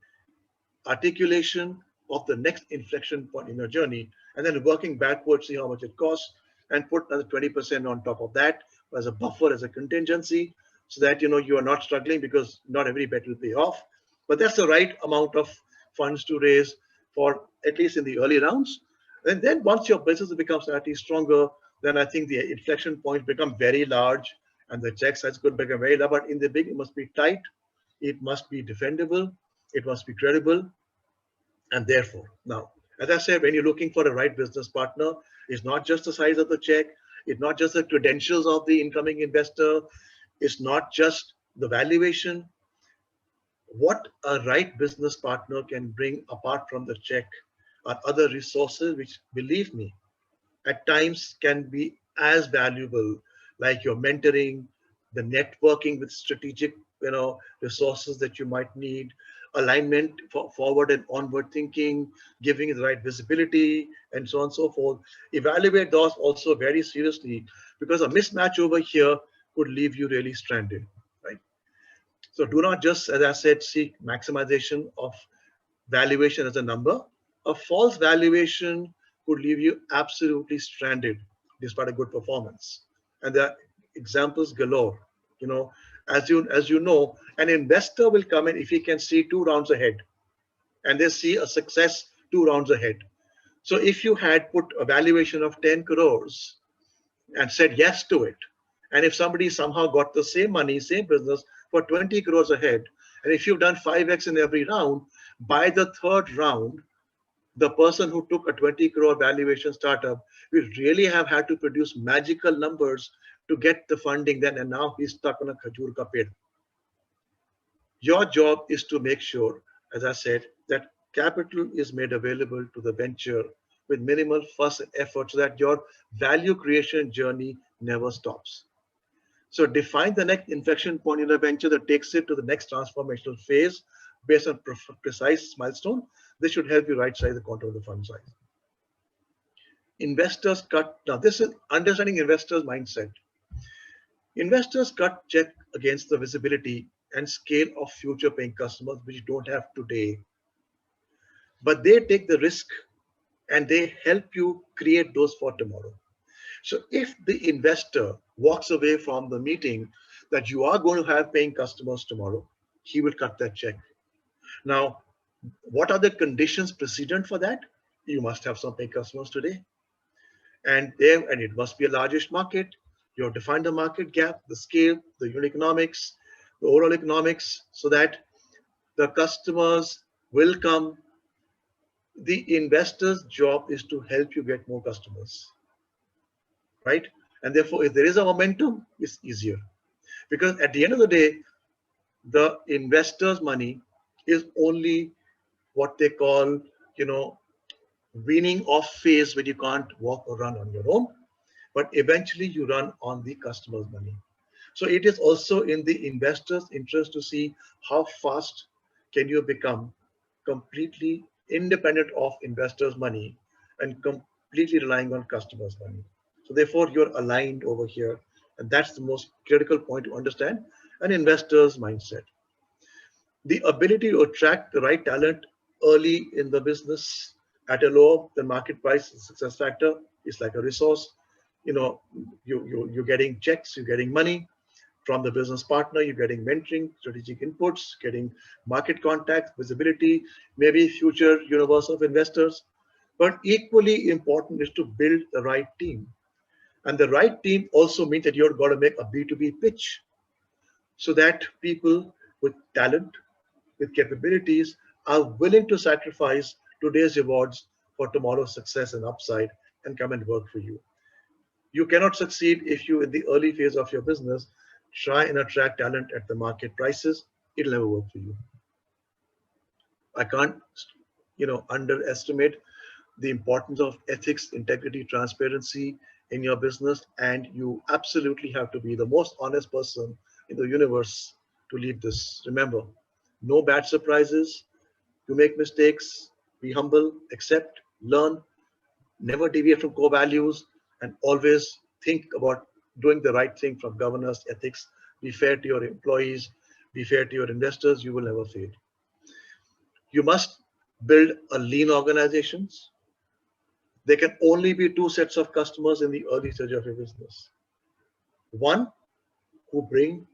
articulation of the next inflection point in your journey, and then working backwards, see how much it costs, and put another 20% on top of that as a buffer, as a contingency, so that you are not struggling, because not every bet will pay off. But that's the right amount of funds to raise for at least in the early rounds. And then once your business becomes slightly stronger, then I think the inflection points become very large and the check size could become very large. But in the big, it must be tight, it must be defendable, it must be credible. And therefore, now, as I said, when you're looking for the right business partner, it's not just the size of the check, it's not just the credentials of the incoming investor, it's not just the valuation. What a right business partner can bring apart from the check are other resources which, believe me, at times can be as valuable, like your mentoring, the networking with strategic, resources that you might need, alignment for forward and onward thinking, giving it the right visibility, and so on and so forth. Evaluate those also very seriously, because a mismatch over here could leave you really stranded, right? So do not just, as I said, seek maximization of valuation as a number. A false valuation could leave you absolutely stranded despite a good performance. And there are examples galore. You know, as you know, an investor will come in if he can see 2 rounds ahead, and they see a success 2 rounds ahead. So if you had put a valuation of 10 crores and said yes to it, and if somebody somehow got the same money, same business for 20 crores ahead, and if you've done 5x in every round, by the third round, the person who took a 20 crore valuation startup will really have had to produce magical numbers to get the funding then, and now he's stuck on a khajur ka ped. Your job is to make sure, as I said, that capital is made available to the venture with minimal fuss and effort so that your value creation journey never stops. So define the next inflection point in a venture that takes it to the next transformational phase based on precise milestone. This should help you right size the quantum of the fund size. Investors cut. Now, this is understanding investors' mindset. Investors cut check against the visibility and scale of future paying customers, which you don't have today. But they take the risk and they help you create those for tomorrow. So if the investor walks away from the meeting that you are going to have paying customers tomorrow, he will cut that check. Now, what are the conditions precedent for that? You must have some paying customers today. And it must be a largest market. You have to find the market gap, the scale, the unit economics, the overall economics, so that the customers will come. The investor's job is to help you get more customers, right? And therefore, if there is a momentum, it's easier. Because at the end of the day, the investor's money is only what they call, weaning off phase when you can't walk or run on your own, but eventually you run on the customer's money. So it is also in the investor's interest to see how fast can you become completely independent of investors' money and completely relying on customers' money. So therefore, you're aligned over here, and that's the most critical point to understand an investor's mindset. The ability to attract the right talent early in the business at a lower than market price success factor is like a resource. You're getting checks, you're getting money from the business partner, you're getting mentoring, strategic inputs, getting market contacts, visibility, maybe future universe of investors. But equally important is to build the right team. And the right team also means that you've got to make a B2B pitch so that people with talent, with capabilities, are willing to sacrifice today's rewards for tomorrow's success and upside and come and work for you. You cannot succeed if you, in the early phase of your business, try and attract talent at the market prices. It'll never work for you. I can't, underestimate the importance of ethics, integrity, transparency in your business, and you absolutely have to be the most honest person in the universe to lead this. Remember, no bad surprises. You make mistakes, be humble, accept, learn, never deviate from core values, and always think about doing the right thing from governance, ethics. Be fair to your employees, be fair to your investors. You will never fail. You must build a lean organizations. There can only be two sets of customers in the early stage of your business. One, who bring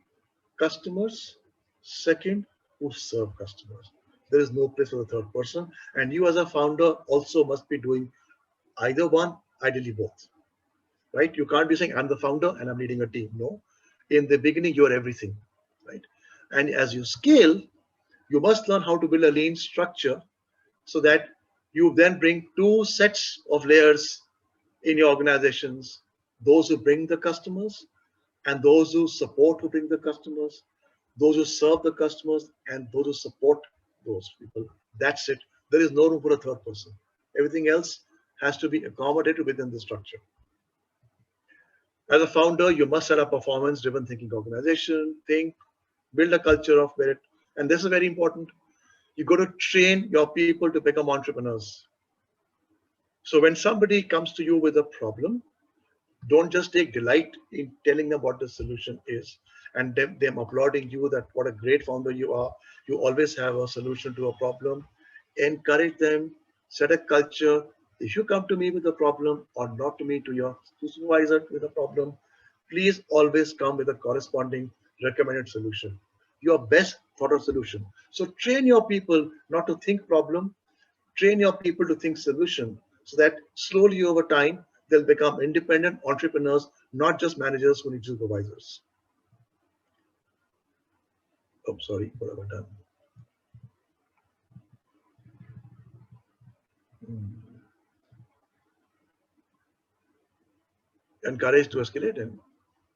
customers. Second, who serve customers. There is no place for the third person. And you as a founder also must be doing either one, ideally both, right? You can't be saying, I'm the founder and I'm leading a team. No, in the beginning, you're everything, right? And as you scale, you must learn how to build a lean structure so that you then bring two sets of layers in your organizations, those who bring the customers and those who support who bring the customers, those who serve the customers, and those who support those people. That's it. There is no room for a third person. Everything else has to be accommodated within the structure. As a founder, you must set a performance-driven thinking organization, build a culture of merit. And this is very important. You got to train your people to become entrepreneurs. So when somebody comes to you with a problem, don't just take delight in telling them what the solution is and them applauding you that what a great founder you are. You always have a solution to a problem. Encourage them, set a culture. If you come to me with a problem or not to me, to your supervisor with a problem, please always come with a corresponding recommended solution. Your best thought of solution. So train your people not to think problem, train your people to think solution so that slowly over time they'll become independent entrepreneurs, not just managers who need supervisors. Oh, sorry, what have I done? Encourage to escalate. And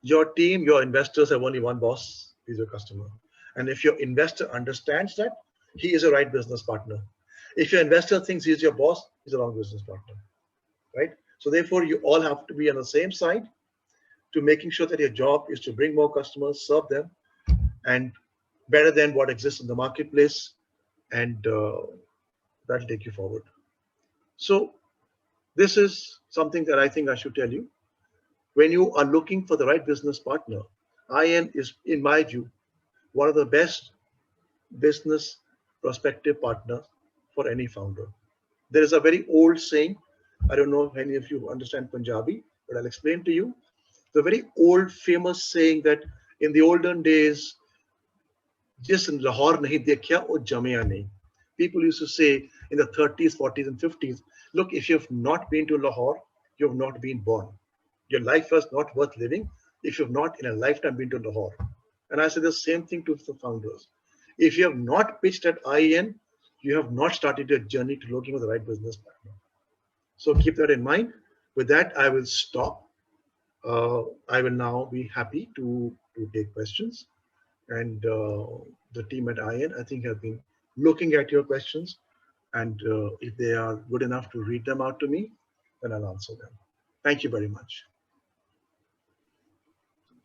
your team, your investors have only one boss, he's your customer. And if your investor understands that, he is a right business partner. If your investor thinks he's your boss, he's a wrong business partner, right? So therefore, you all have to be on the same side to making sure that your job is to bring more customers, serve them, and better than what exists in the marketplace, and that'll take you forward. So this is something that I think I should tell you. When you are looking for the right business partner, IN is, in my view, one of the best business prospective partners for any founder. There is a very old saying, I don't know if any of you understand Punjabi, but I'll explain to you. The very old famous saying that in the olden days, जिस लाहौर नहीं देखा वो जमिया नहीं. People used to say in the 30s, 40s, and 50s, look, if you have not been to Lahore, you have not been born. Your life was not worth living if you have not in a lifetime been to Lahore. And I say the same thing to the founders. If you have not pitched at IEN, you have not started your journey to looking for the right business partner. So keep that in mind. With that, I will stop. I will now be happy to take questions. And the team at IN, I think, have been looking at your questions. And if they are good enough to read them out to me, then I'll answer them. Thank you very much.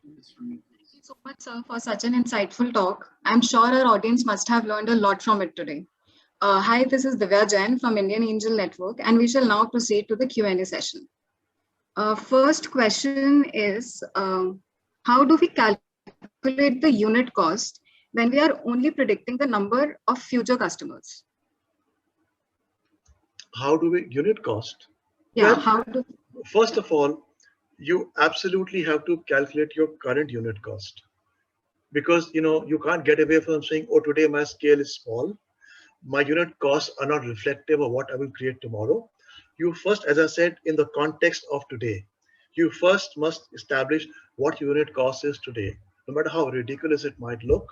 Thank you so much, sir, for such an insightful talk. I'm sure our audience must have learned a lot from it today. Hi, this is Divya Jain from Indian Angel Network, and we shall now proceed to the Q&A session. First question is, how do we calculate the unit cost when we are only predicting the number of future customers? How do we unit cost? Yeah, well, how do? First of all, you absolutely have to calculate your current unit cost, because you can't get away from saying, oh, today my scale is small, my unit costs are not reflective of what I will create tomorrow. You first, as I said, in the context of today, you first must establish what unit cost is today, no matter how ridiculous it might look.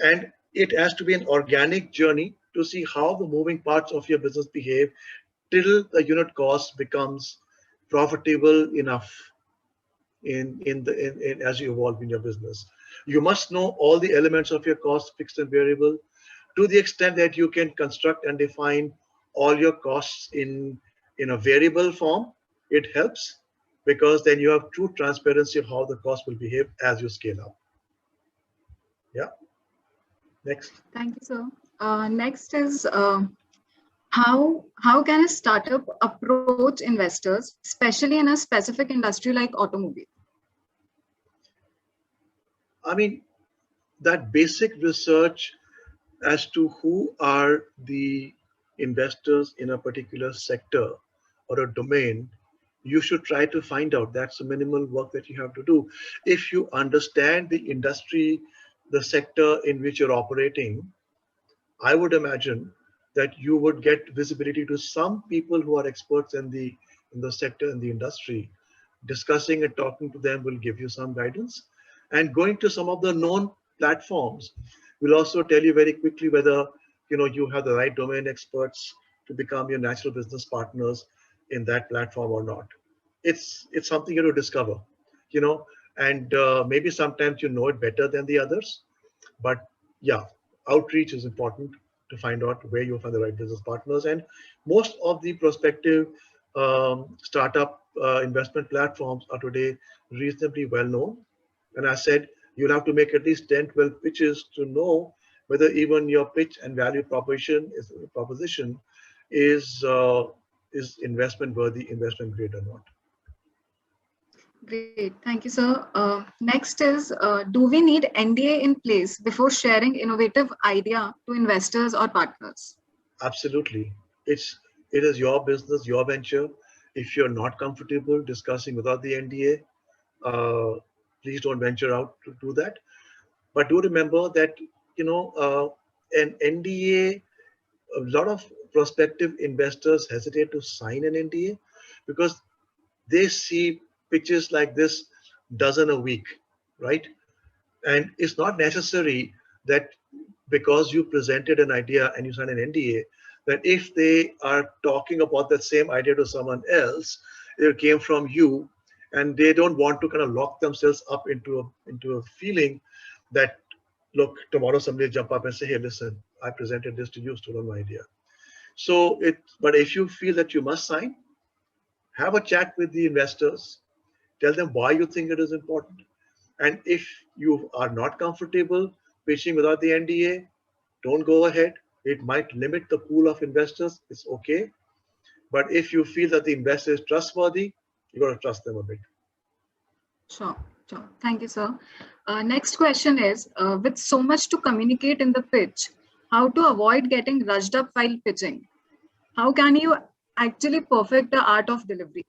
And it has to be an organic journey to see how the moving parts of your business behave till the unit cost becomes profitable enough as you evolve in your business. You must know all the elements of your cost, fixed and variable, to the extent that you can construct and define all your costs in a variable form. It helps because then you have true transparency of how the cost will behave as you scale up. Yeah. Next. Thank you, sir. Next is, how can a startup approach investors, especially in a specific industry like automobile? I mean, that basic research as to who are the investors in a particular sector or a domain, you should try to find out. That's the minimal work that you have to do. If you understand the industry, the sector in which you're operating, I would imagine that you would get visibility to some people who are experts in the sector, in the industry. Discussing and talking to them will give you some guidance. And going to some of the known platforms will also tell you very quickly whether you have the right domain experts to become your natural business partners in that platform or not. It's something you have to discover, and maybe sometimes you know it better than the others, But yeah, outreach is important to find out where you'll find the right business partners. And most of the prospective startup investment platforms are today reasonably well known. And I said, you'll have to make at least 10, 12 pitches to know whether even your pitch and value proposition is investment worthy, investment grade or not. Great. Thank you, sir. Next is, do we need NDA in place before sharing innovative idea to investors or partners? Absolutely. It is your business, your venture. If you're not comfortable discussing without the NDA, please don't venture out to do that. But do remember that, an NDA, a lot of prospective investors hesitate to sign an NDA because they see pitches like this dozen a week, right? And it's not necessary that because you presented an idea and you signed an NDA, that if they are talking about that same idea to someone else, it came from you, and they don't want to kind of lock themselves up into a feeling that, look, tomorrow somebody will jump up and say, hey, listen, I presented this to you, stolen my idea. But if you feel that you must sign, have a chat with the investors, tell them why you think it is important. And if you are not comfortable pitching without the NDA, don't go ahead. It might limit the pool of investors. It's okay. But if you feel that the investor is trustworthy, you got to trust them a bit. Sure, sure. Thank you, sir. Next question is, with so much to communicate in the pitch, how to avoid getting rushed up while pitching? How can you actually perfect the art of delivery?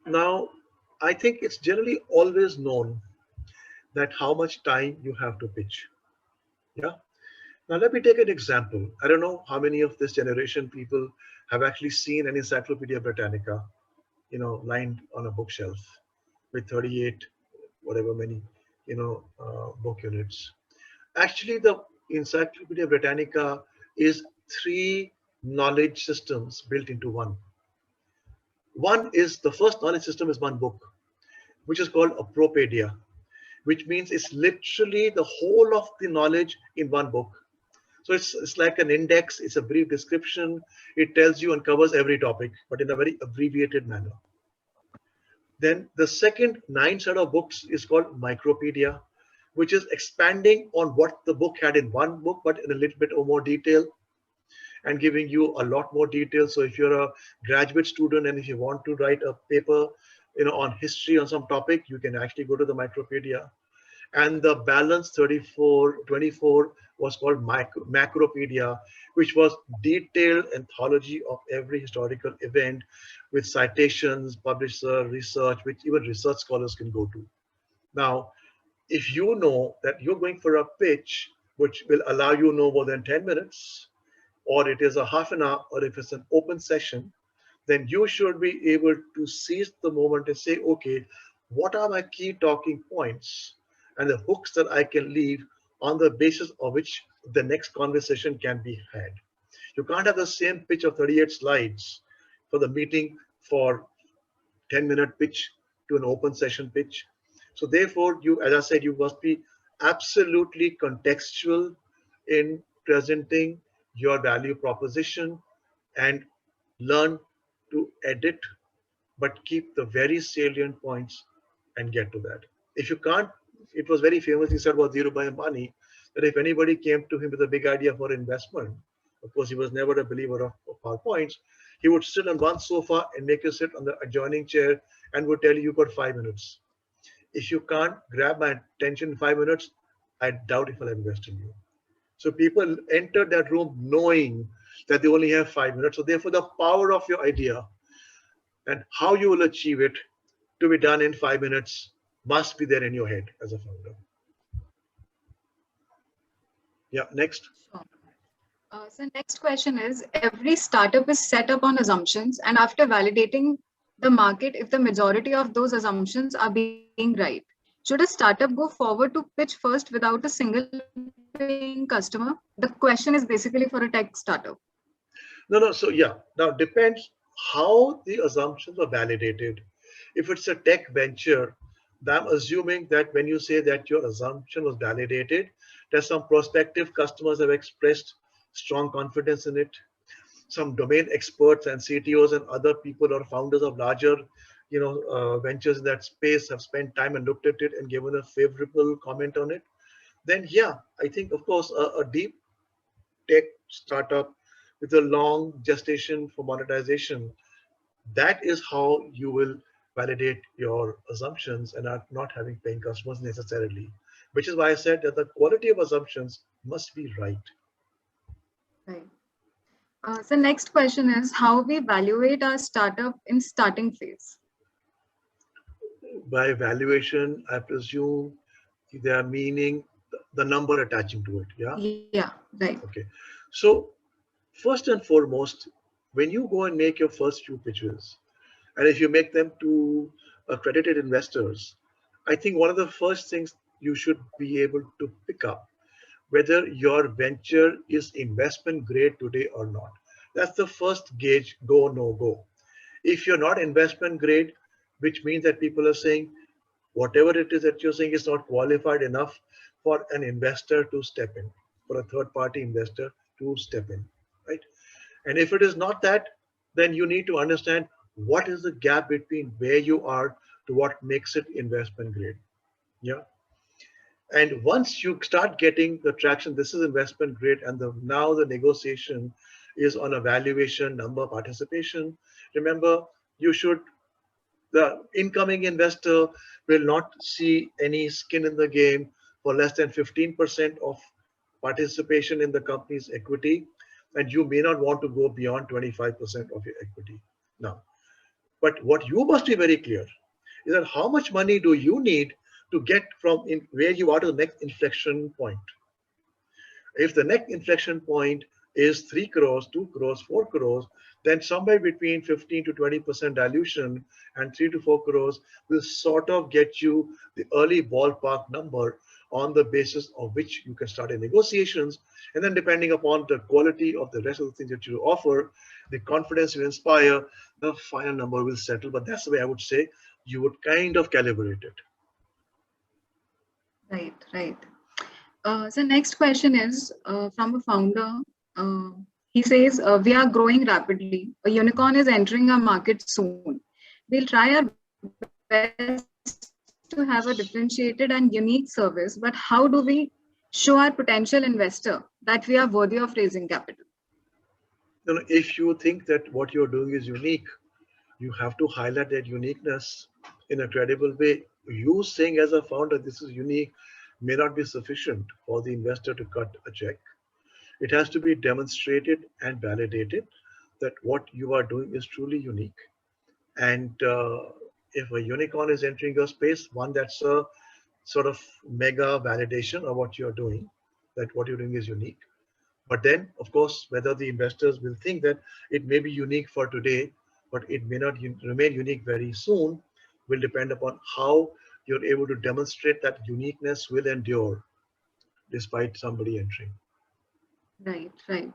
Now, I think it's generally always known that how much time you have to pitch. Yeah. Now, let me take an example. I don't know how many of this generation people have actually seen an Encyclopedia Britannica, lined on a bookshelf with 38, whatever many, book units. Actually, the Encyclopedia Britannica is three knowledge systems built into one. One is the first knowledge system is one book, which is called a Propodia, which means it's literally the whole of the knowledge in one book. So it's like an index, it's a brief description, it tells you and covers every topic, but in a very abbreviated manner. Then the second 9 set of books is called Micropedia, which is expanding on what the book had in one book, but in a little bit or more detail and giving you a lot more detail. So if you're a graduate student and if you want to write a paper, on history on some topic, you can actually go to the Micropedia. And the balance 24 was called Macropedia, which was detailed anthology of every historical event with citations, publisher, research, which even research scholars can go to. Now, if you know that you're going for a pitch, which will allow you no more than 10 minutes, or it is a half an hour, or if it's an open session, then you should be able to seize the moment and say, okay, what are my key talking points and the hooks that I can leave on the basis of which the next conversation can be had. You can't have the same pitch of 38 slides for the meeting for 10-minute pitch to an open session pitch. So therefore, as I said, you must be absolutely contextual in presenting your value proposition and learn to edit, but keep the very salient points and get to that. If you can't, it was very famous, he said about Dhirubhai Ambani, that if anybody came to him with a big idea for investment, of course, he was never a believer of PowerPoints, he would sit on one sofa and make you sit on the adjoining chair and would tell you, you've got 5 minutes. If you can't grab my attention in 5 minutes, I doubt if I'll invest in you. So people enter that room knowing that they only have 5 minutes. So therefore, the power of your idea and how you will achieve it to be done in 5 minutes must be there in your head as a founder. Yeah, next. Sure. So next question is, every startup is set up on assumptions, and after validating the market, if the majority of those assumptions are being right, should a startup go forward to pitch first without a single paying customer? The question is basically for a tech startup. No. So yeah, now depends how the assumptions are validated. If it's a tech venture, I'm assuming that when you say that your assumption was validated, that some prospective customers have expressed strong confidence in it. Some domain experts and CTOs and other people or founders of larger, ventures in that space have spent time and looked at it and given a favorable comment on it. Then, yeah, I think, of course, a deep tech startup with a long gestation for monetization, that is how you will validate your assumptions and are not having paying customers necessarily, which is why I said that the quality of assumptions must be right. Right. So next question is how we evaluate our startup in starting phase. By valuation, I presume they are meaning the number attaching to it. Yeah. Yeah. Right. Okay. So first and foremost, when you go and make your first few pitches, and if you make them to accredited investors, I think one of the first things you should be able to pick up whether your venture is investment grade today or not. That's the first gauge, go, no go. If you're not investment grade, which means that people are saying whatever it is that you're saying is not qualified enough for an investor to step in, for a third party investor to step in, right? And if it is not that, then you need to understand what is the gap between where you are to what makes it investment grade. Yeah. And once you start getting the traction, this is investment grade, and now the negotiation is on a valuation, number, participation. Remember, the incoming investor will not see any skin in the game for less than 15% of participation in the company's equity, and you may not want to go beyond 25% of your equity. Now, but what you must be very clear is that how much money do you need to get from where you are to the next inflection point. If the next inflection point is 3 crores, 2 crores, 4 crores, then somewhere between 15 to 20% dilution and 3 to 4 crores will sort of get you the early ballpark number on the basis of which you can start in negotiations. And then depending upon the quality of the rest of the things that you offer, the confidence you inspire, the final number will settle. But that's the way I would say you would kind of calibrate it. Right, right. So next question is from a founder. He says, we are growing rapidly. A unicorn is entering our market soon. We'll try our best to have a differentiated and unique service, but how do we show our potential investor that we are worthy of raising capital? If you think that what you're doing is unique, you have to highlight that uniqueness in a credible way. You saying as a founder, this is unique, may not be sufficient for the investor to cut a check. It has to be demonstrated and validated that what you are doing is truly unique. And if a unicorn is entering your space, one, that's a sort of mega validation of what you're doing, that what you're doing is unique. But then, of course, whether the investors will think that it may be unique for today, but it may not remain unique very soon, will depend upon how you're able to demonstrate that uniqueness will endure despite somebody entering. Right, right.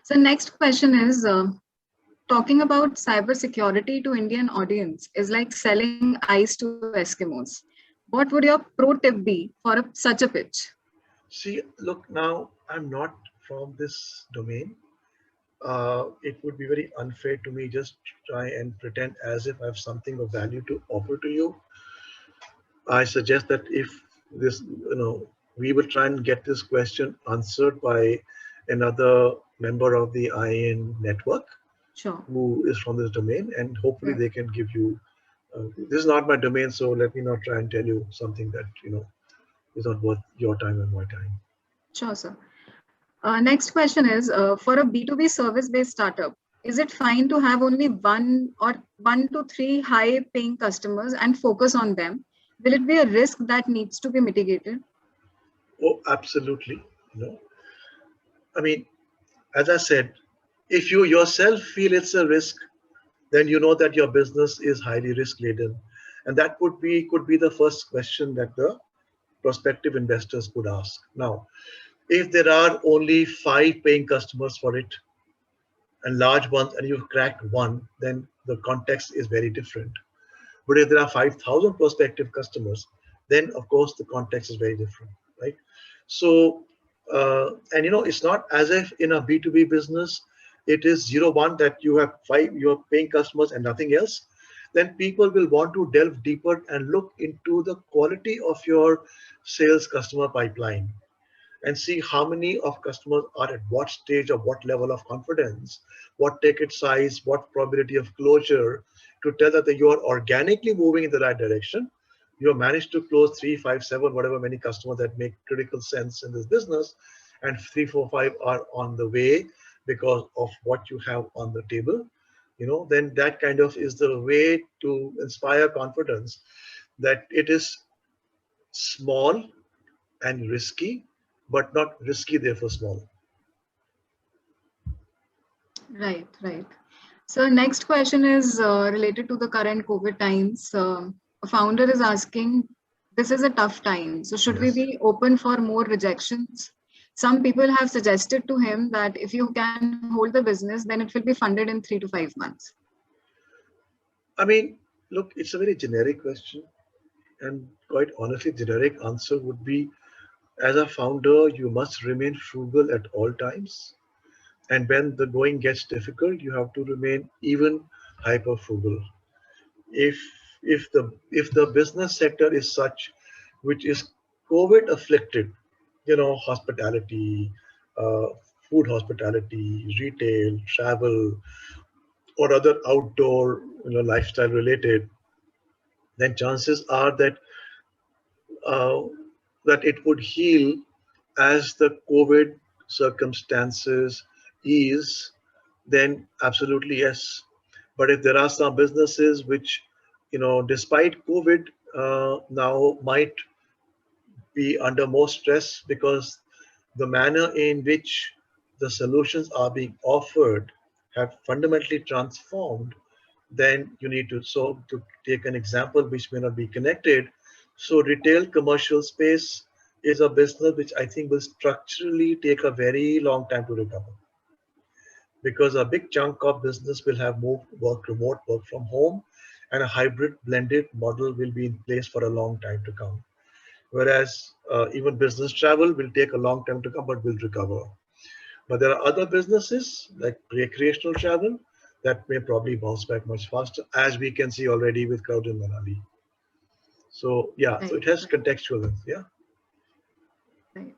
So next question is, talking about cybersecurity to Indian audience is like selling ice to Eskimos. What would your pro tip be for such a pitch? See, look, now I'm not from this domain. It would be very unfair to me just try and pretend as if I have something of value to offer to you. I suggest that if this, we will try and get this question answered by another member of the IN network, sure, who is from this domain, and hopefully they can give you. This is not my domain, so let me not try and tell you something that is not worth your time and my time. Sure, sir. Next question is, for a B2B service-based startup, is it fine to have only one to three high-paying customers and focus on them? Will it be a risk that needs to be mitigated? Oh, absolutely. I mean, as I said, if you yourself feel it's a risk, then you know that your business is highly risk-laden, and that could be the first question that the prospective investors could ask. Now, if there are only 5 paying customers for it and large ones, and you've cracked one, then the context is very different. But if there are 5,000 prospective customers, then of course the context is very different, right? So And it's not as if in a B2B business it is 0 1 that you have five you're paying customers and nothing else. Then people will want to delve deeper and look into the quality of your sales customer pipeline and see how many of customers are at what stage or what level of confidence, what ticket size, what probability of closure, to tell that you are organically moving in the right direction. You have managed to close 3, 5, 7, whatever many customers that make critical sense in this business, and 3, 4, 5 are on the way because of what you have on the table. Then that kind of is the way to inspire confidence that it is small and risky, but not risky, therefore small. Right, right. So next question is related to the current COVID times. A founder is asking, this is a tough time. So should we Yes. be open for more rejections? Some people have suggested to him that if you can hold the business, then it will be funded in 3 to 5 months. I mean, look, it's a very generic question. And quite honestly, generic answer would be, as a founder, you must remain frugal at all times. And when the going gets difficult, you have to remain even hyper frugal. If if the business sector is such which is COVID afflicted, hospitality, uh, food hospitality, retail, travel, or other outdoor, lifestyle related, then chances are uh, that it would heal as the COVID circumstances ease. Then absolutely yes. But if there are some businesses which, despite COVID, now might be under more stress because the manner in which the solutions are being offered have fundamentally transformed, then you need to, so to take an example which may not be connected. So retail commercial space is a business which I think will structurally take a very long time to recover, because a big chunk of business will have moved work remote, work from home, and a hybrid blended model will be in place for a long time to come. Whereas even business travel will take a long time to come but will recover. But there are other businesses like recreational travel that may probably bounce back much faster, as we can see already with crowd in Manali. So yeah, so Right, it has right, contextual. Yeah. right.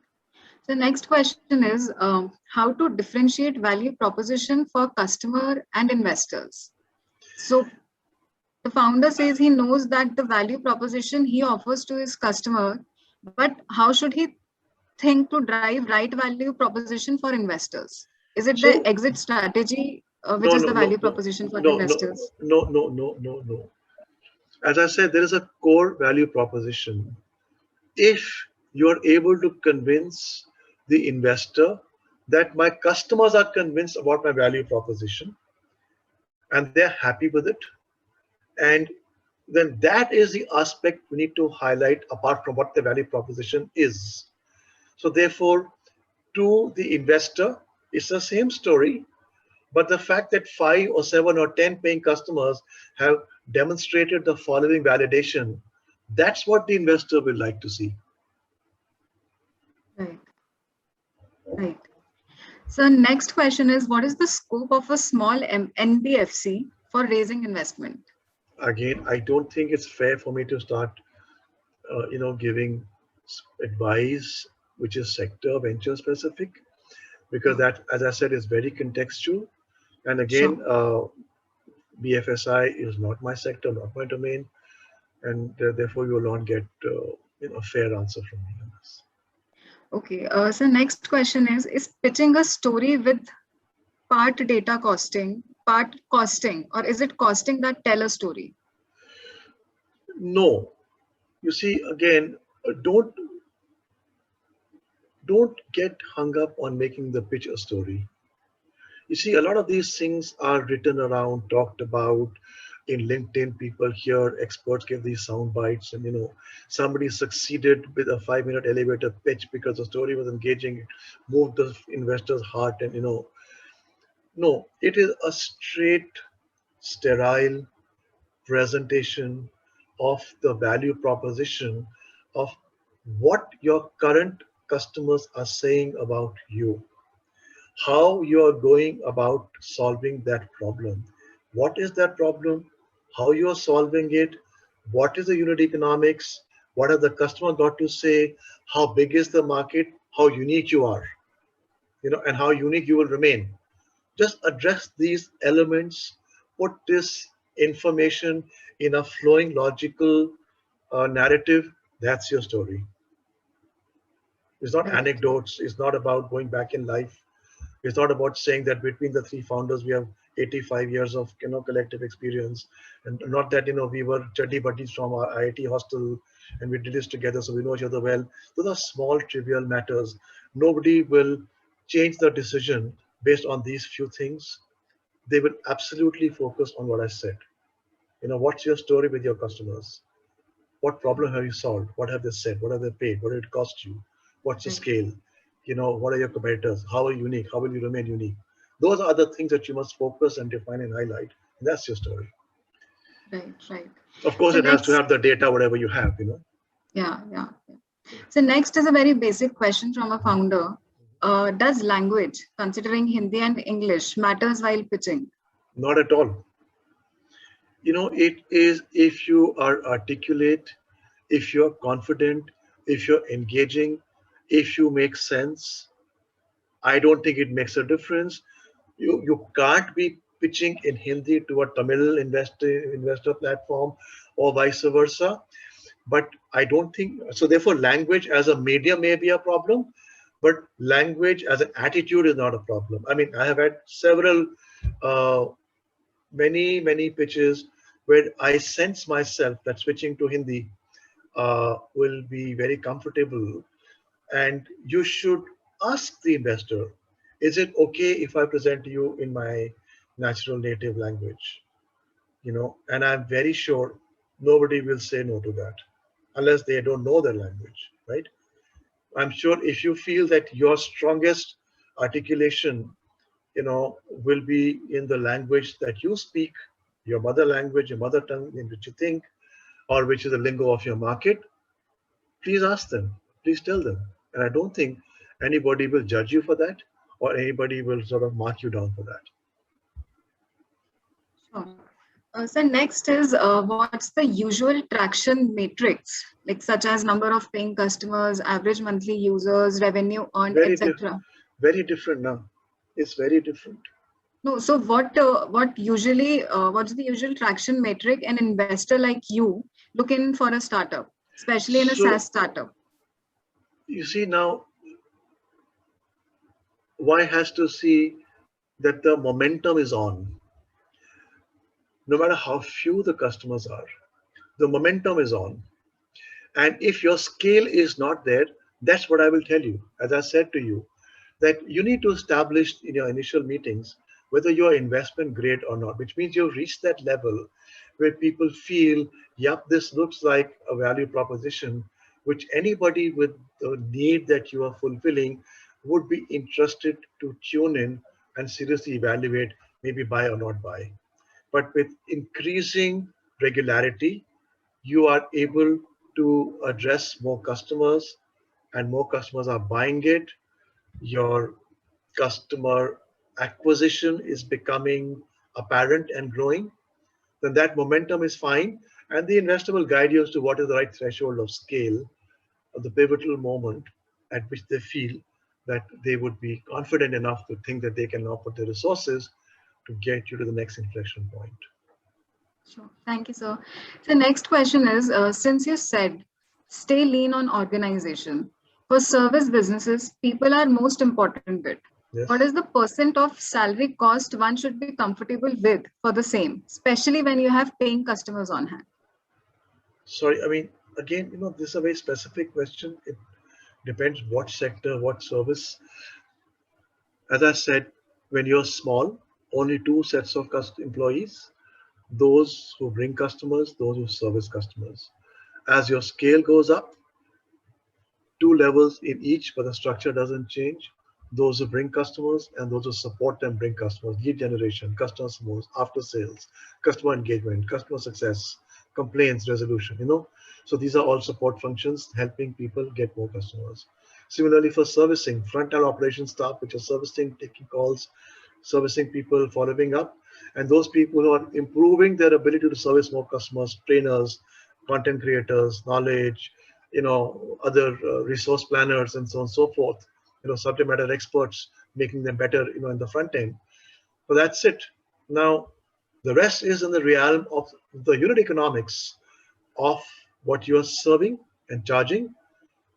So next question is how to differentiate value proposition for customer and investors. So the founder says he knows that the value proposition he offers to his customer, but how should he think to drive right value proposition for investors? Is it the So exit strategy, which no, is no, the no, value no, proposition for no, no, investors? no, no, no, no, no. As I said, there is a core value proposition. If you are able to convince the investor that my customers are convinced about my value proposition and they're happy with it, and then that is the aspect we need to highlight apart from what the value proposition is. So therefore, to the investor, it's the same story, but the fact that 5 or 7 or 10 paying customers have demonstrated the following validation, that's what the investor will like to see. Right, right. So next question is, what is the scope of a small NBFC for raising investment? Again, I don't think it's fair for me to start, giving advice which is sector venture specific, because Sure, that, as I said, is very contextual. And again, sure. BFSI is not my sector, not my domain, and therefore you will not get a fair answer from me on this. Okay. So next question is pitching a story with part data costing, part costing, or is it costing that tell a story? No, you see, again, don't get hung up on making the pitch a story. You see, a lot of these things are written around, talked about in LinkedIn. People hear experts give these sound bites, and somebody succeeded with a 5-minute elevator pitch because the story was engaging, moved the investor's heart, and no, it is a straight, sterile presentation of the value proposition of what your current customers are saying about you, how you are going about solving that problem. What is that problem? How you are solving it? What is the unit economics? What has the customer got to say? How big is the market? How unique you are, and how unique you will remain. Just address these elements, put this information in a flowing, logical narrative. That's your story. It's not Right. anecdotes. It's not about going back in life. It's not about saying that between the three founders we have 85 years of collective experience, and not that we were chuddy buddies from our IIT hostel and we did this together, so we know each other well. Those are small trivial matters. Nobody will change the decision based on these few things. They will absolutely focus on what I said. What's your story with your customers? What problem have you solved? What have they said? What have they paid? What did it cost you? What's the Right. scale? What are your competitors? How are you unique? How will you remain unique? Those are the things that you must focus and define and highlight. And that's your story. Right. Right. Of course, So it has to next, have the data, whatever you have. yeah, yeah. So next is a very basic question from a founder. Does language, considering Hindi and English, matters while pitching? Not at all. It is if you are articulate, if you're confident, if you're engaging, if you make sense. I don't think it makes a difference. You can't be pitching in Hindi to a Tamil investor platform or vice versa. But I don't think so. Therefore, language as a medium may be a problem, but language as an attitude is not a problem. I mean, I have had several, uh, many pitches where I sense myself that switching to Hindi will be very comfortable. And you should ask the investor, is it okay if I present to you in my natural native language? And I'm very sure nobody will say no to that unless they don't know their language, right? I'm sure if you feel that your strongest articulation, will be in the language that you speak, your mother language, your mother tongue in which you think, or which is the lingo of your market, please ask them, please tell them. And I don't think anybody will judge you for that or anybody will sort of mark you down for that. Sure. So next is what's the usual traction matrix, like such as number of paying customers, average monthly users, revenue earned, Very, etc. very different now. It's very different. No, so what usually what's the usual traction metric an investor like you look in for a startup, especially in a So SaaS startup? you see now, Y has to see that the momentum is on. No matter how few the customers are, the momentum is on. And if your scale is not there, that's what I will tell you. As I said to you, that you need to establish in your initial meetings whether you're investment grade or not, which means you've reached that level where people feel, yep, this looks like a value proposition which anybody with the need that you are fulfilling would be interested to tune in and seriously evaluate, maybe buy or not buy. But with increasing regularity, you are able to address more customers and more customers are buying it. Your customer acquisition is becoming apparent and growing, then that momentum is fine. And the investor will guide you as to what is the right threshold of scale or the pivotal moment at which they feel that they would be confident enough to think that they can now put the resources to get you to the next inflection point. Sure. Thank you, sir. So next question is, since you said stay lean on organization, for service businesses, people are most important bit. Yes. What is the percent of salary cost one should be comfortable with for the same, especially when you have paying customers on hand? Sorry, I mean, again, this is a very specific question. It depends what sector, what service. As I said, when you're small, only two sets of employees, those who bring customers, those who service customers. As your scale goes up, two levels in each, but the structure doesn't change. Those who bring customers and those who support them bring customers, lead generation, customer support, after sales, customer engagement, customer success, complaints resolution. So these are all support functions helping people get more customers. Similarly, for servicing, front-end operation staff, which are servicing, taking calls, servicing people, following up, and those people who are improving their ability to service more customers, trainers, content creators, knowledge, other resource planners, and so on and so forth. Subject matter experts, making them better, in the front end. So that's it. Now, the rest is in the realm of the unit economics of what you are serving and charging,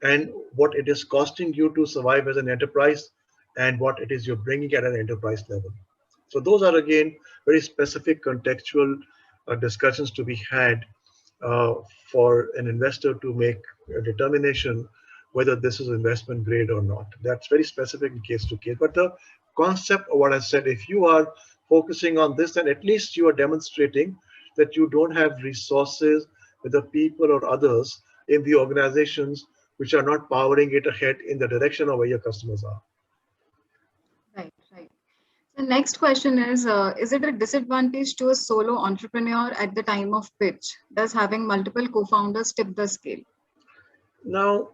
and what it is costing you to survive as an enterprise, and what it is you're bringing at an enterprise level. So those are again very specific contextual discussions to be had uh, for an investor to make a determination whether this is investment grade or not. That's very specific in case to case. But the concept of what I said, if you are focusing on this, then at least you are demonstrating that you don't have resources, whether people or others, in the organizations which are not powering it ahead in the direction of where your customers are. Right, right. The next question is it a disadvantage to a solo entrepreneur at the time of pitch? Does having multiple co-founders tip the scale? Now,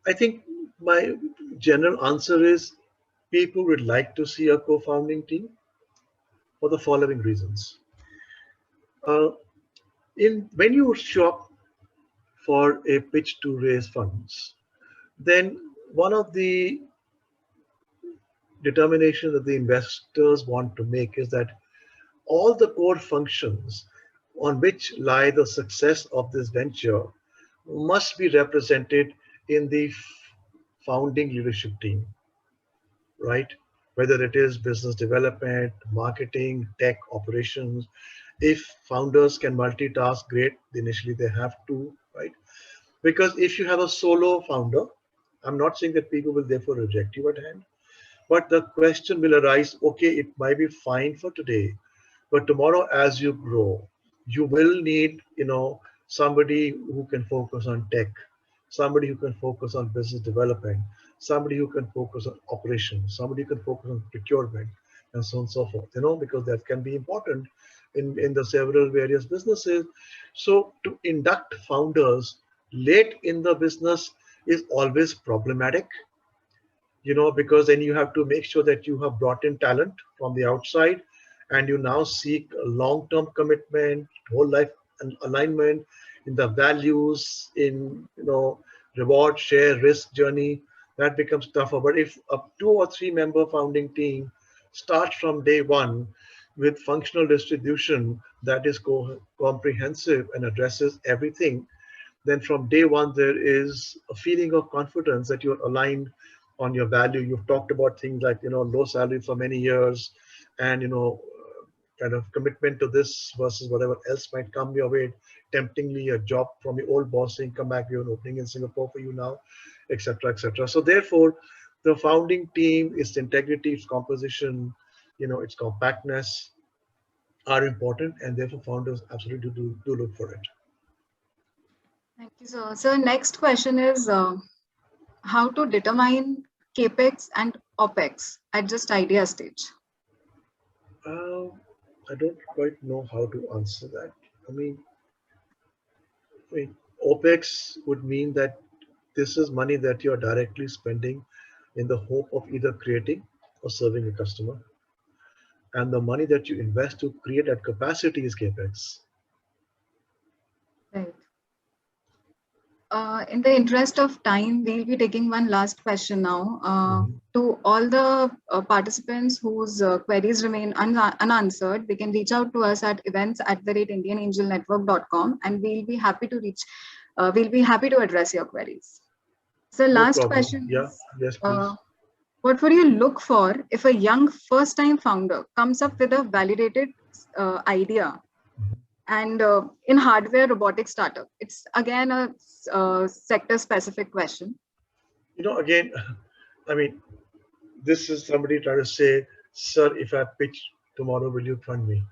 I think my general answer is people would like to see a co-founding team for the following reasons. When you shop for a pitch to raise funds, then one of the determinations that the investors want to make is that all the core functions on which lie the success of this venture must be represented in the founding leadership team, right? Whether it is business development, marketing, tech, operations. If founders can multitask, great. Initially, they have to, right? Because if you have a solo founder, I'm not saying that people will therefore reject you at hand, but the question will arise, okay, it might be fine for today, but tomorrow as you grow, you will need, somebody who can focus on tech, somebody who can focus on business development, somebody who can focus on operations, somebody who can focus on procurement, and so on and so forth, because that can be important in the several various businesses. So to induct founders late in the business is always problematic, because then you have to make sure that you have brought in talent from the outside, and you now seek a long-term commitment, whole life alignment in the values, in reward, share, risk journey. That becomes tougher. But if a 2 or 3 member founding team starts from day one with functional distribution that is comprehensive and addresses everything, then from day one there is a feeling of confidence that you're aligned on your value. You've talked about things like low salary for many years, and kind of commitment to this versus whatever else might come your way, temptingly a job from your old boss saying come back, we have an opening in Singapore for you now, etc., etc. So therefore the founding team, its integrity, its composition, its compactness are important, and therefore founders absolutely do look for it. Thank you, sir. So next question is how to determine capex and opex at just idea stage. I don't quite know how to answer that. I mean, OPEX would mean that this is money that you're directly spending in the hope of either creating or serving a customer. And the money that you invest to create that capacity is CAPEX. Right. In the interest of time, we'll be taking one last question now. To all the participants whose queries remain unanswered, they can reach out to us at events@indianangelnetwork.com, and we'll be happy to address your queries. So last question is, yes, please. what would you look for if a young first-time founder comes up with a validated idea and in hardware robotic startup? It's again a sector-specific question. Again, I mean, this is somebody trying to say, sir, if I pitch tomorrow, will you fund me?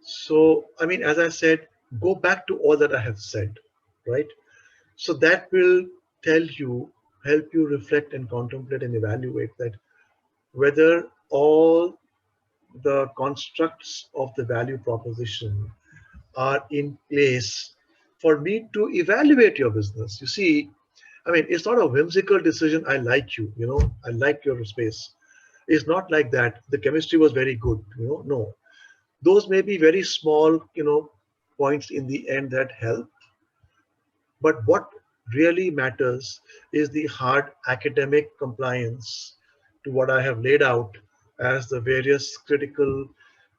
So, I mean, as I said, go back to all that I have said, right? So that will help you reflect and contemplate and evaluate that whether all the constructs of the value proposition are in place for me to evaluate your business. You see, I mean, it's not a whimsical decision. I like you, I like your space. It's not like that. The chemistry was very good, no. Those may be very small, points in the end that help. But what really matters is the hard academic compliance to what I have laid out as the various critical,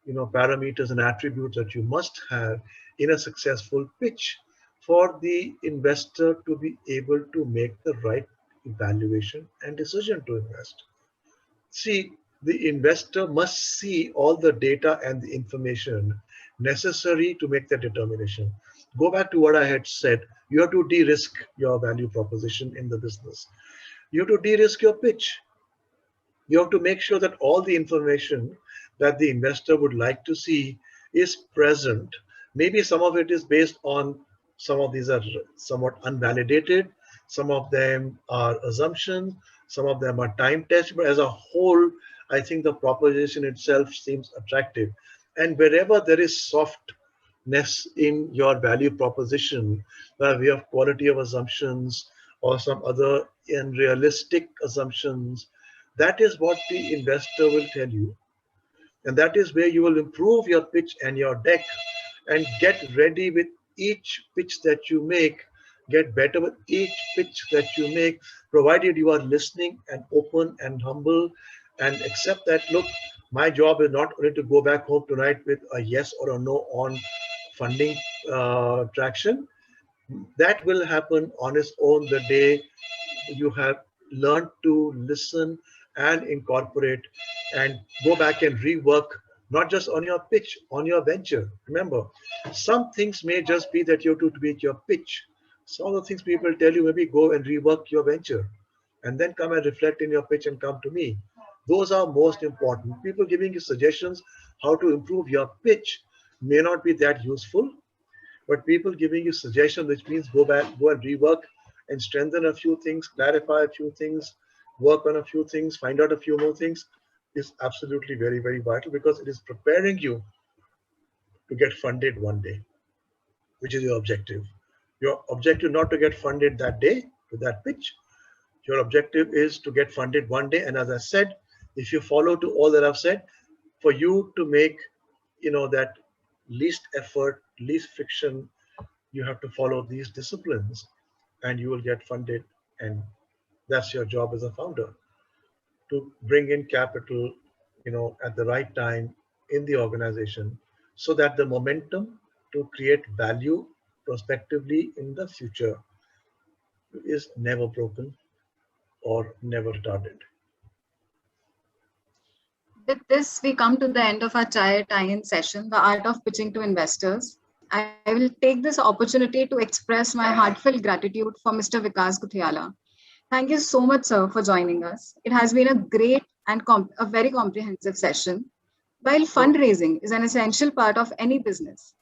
parameters and attributes that you must have in a successful pitch for the investor to be able to make the right evaluation and decision to invest. See, the investor must see all the data and the information necessary to make that determination. Go back to what I had said. You have to de-risk your value proposition in the business. You have to de-risk your pitch. You have to make sure that all the information that the investor would like to see is present. Maybe some of it is based on, some of these are somewhat unvalidated, some of them are assumptions, some of them are time tests, but as a whole, I think the proposition itself seems attractive. And wherever there is softness in your value proposition, where we have quality of assumptions or some other unrealistic assumptions, that is what the investor will tell you. And that is where you will improve your pitch and your deck and get ready with each pitch that you make, get better with each pitch that you make, provided you are listening and open and humble and accept that, look, my job is not only to go back home tonight with a yes or a no on funding traction. That will happen on its own the day you have learned to listen and incorporate and go back and rework, not just on your pitch, on your venture. Remember, some things may just be that you have to tweak your pitch. Some of the things people tell you, maybe go and rework your venture and then come and reflect in your pitch and come to me. Those are most important. People giving you suggestions how to improve your pitch may not be that useful, but people giving you suggestions, which means go back, go and rework and strengthen a few things, clarify a few things, work on a few things, find out a few more things, is absolutely very, very vital, because it is preparing you to get funded one day, which is your objective. Your objective not to get funded that day with that pitch. Your objective is to get funded one day. And as I said, if you follow to all that I've said, for you to make, that least effort, least friction, you have to follow these disciplines and you will get funded. And that's your job as a founder, to bring in capital, at the right time in the organization, so that the momentum to create value prospectively in the future is never broken or never retarded. With this, we come to the end of our Chai tie-in session, The Art of Pitching to Investors. I will take this opportunity to express my heartfelt gratitude for Mr. Vikas Kuthiala. Thank you so much, sir, for joining us. It has been a great and a very comprehensive session. While fundraising is an essential part of any business,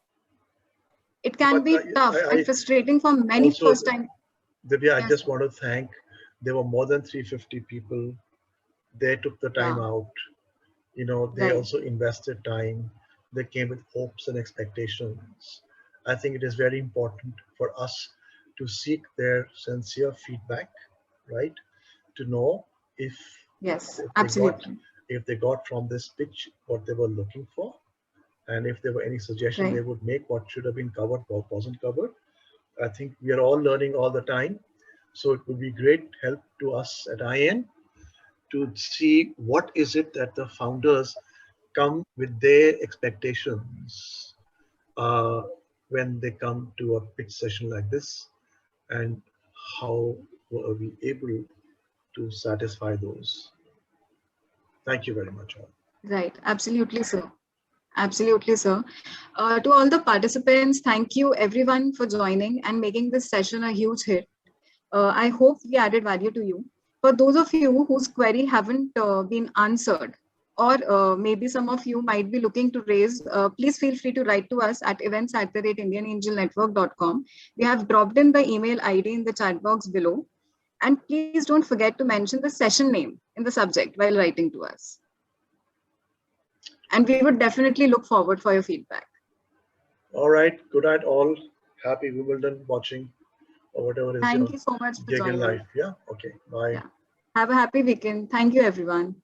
it can be tough and frustrating for many first-time. Divya, I just want to thank, there were more than 350 people. They took the time out. They also invested time. They came with hopes and expectations. I think it is very important for us to seek their sincere feedback, right? To know if they got from this pitch what they were looking for, and if there were any suggestions they would make, what should have been covered, what wasn't covered. I think we are all learning all the time. So it would be great help to us at IN to see what is it that the founders come with their expectations when they come to a pitch session like this, and how were we able to satisfy those. Thank you very much all. Right, absolutely, sir. Absolutely, sir. To all the participants, thank you everyone for joining and making this session a huge hit. I hope we added value to you. For those of you whose query haven't been answered, or maybe some of you might be looking to raise, please feel free to write to us at events@indianangelnetwork.com. We have dropped in the email ID in the chat box below. And please don't forget to mention the session name in the subject while writing to us. And we would definitely look forward for your feedback. All right. Good night all. Happy Wimbledon watching. or whatever is Thank your you so much for gig in joining. life. Yeah. Okay. Bye. Yeah. Have a happy weekend. Thank you, everyone.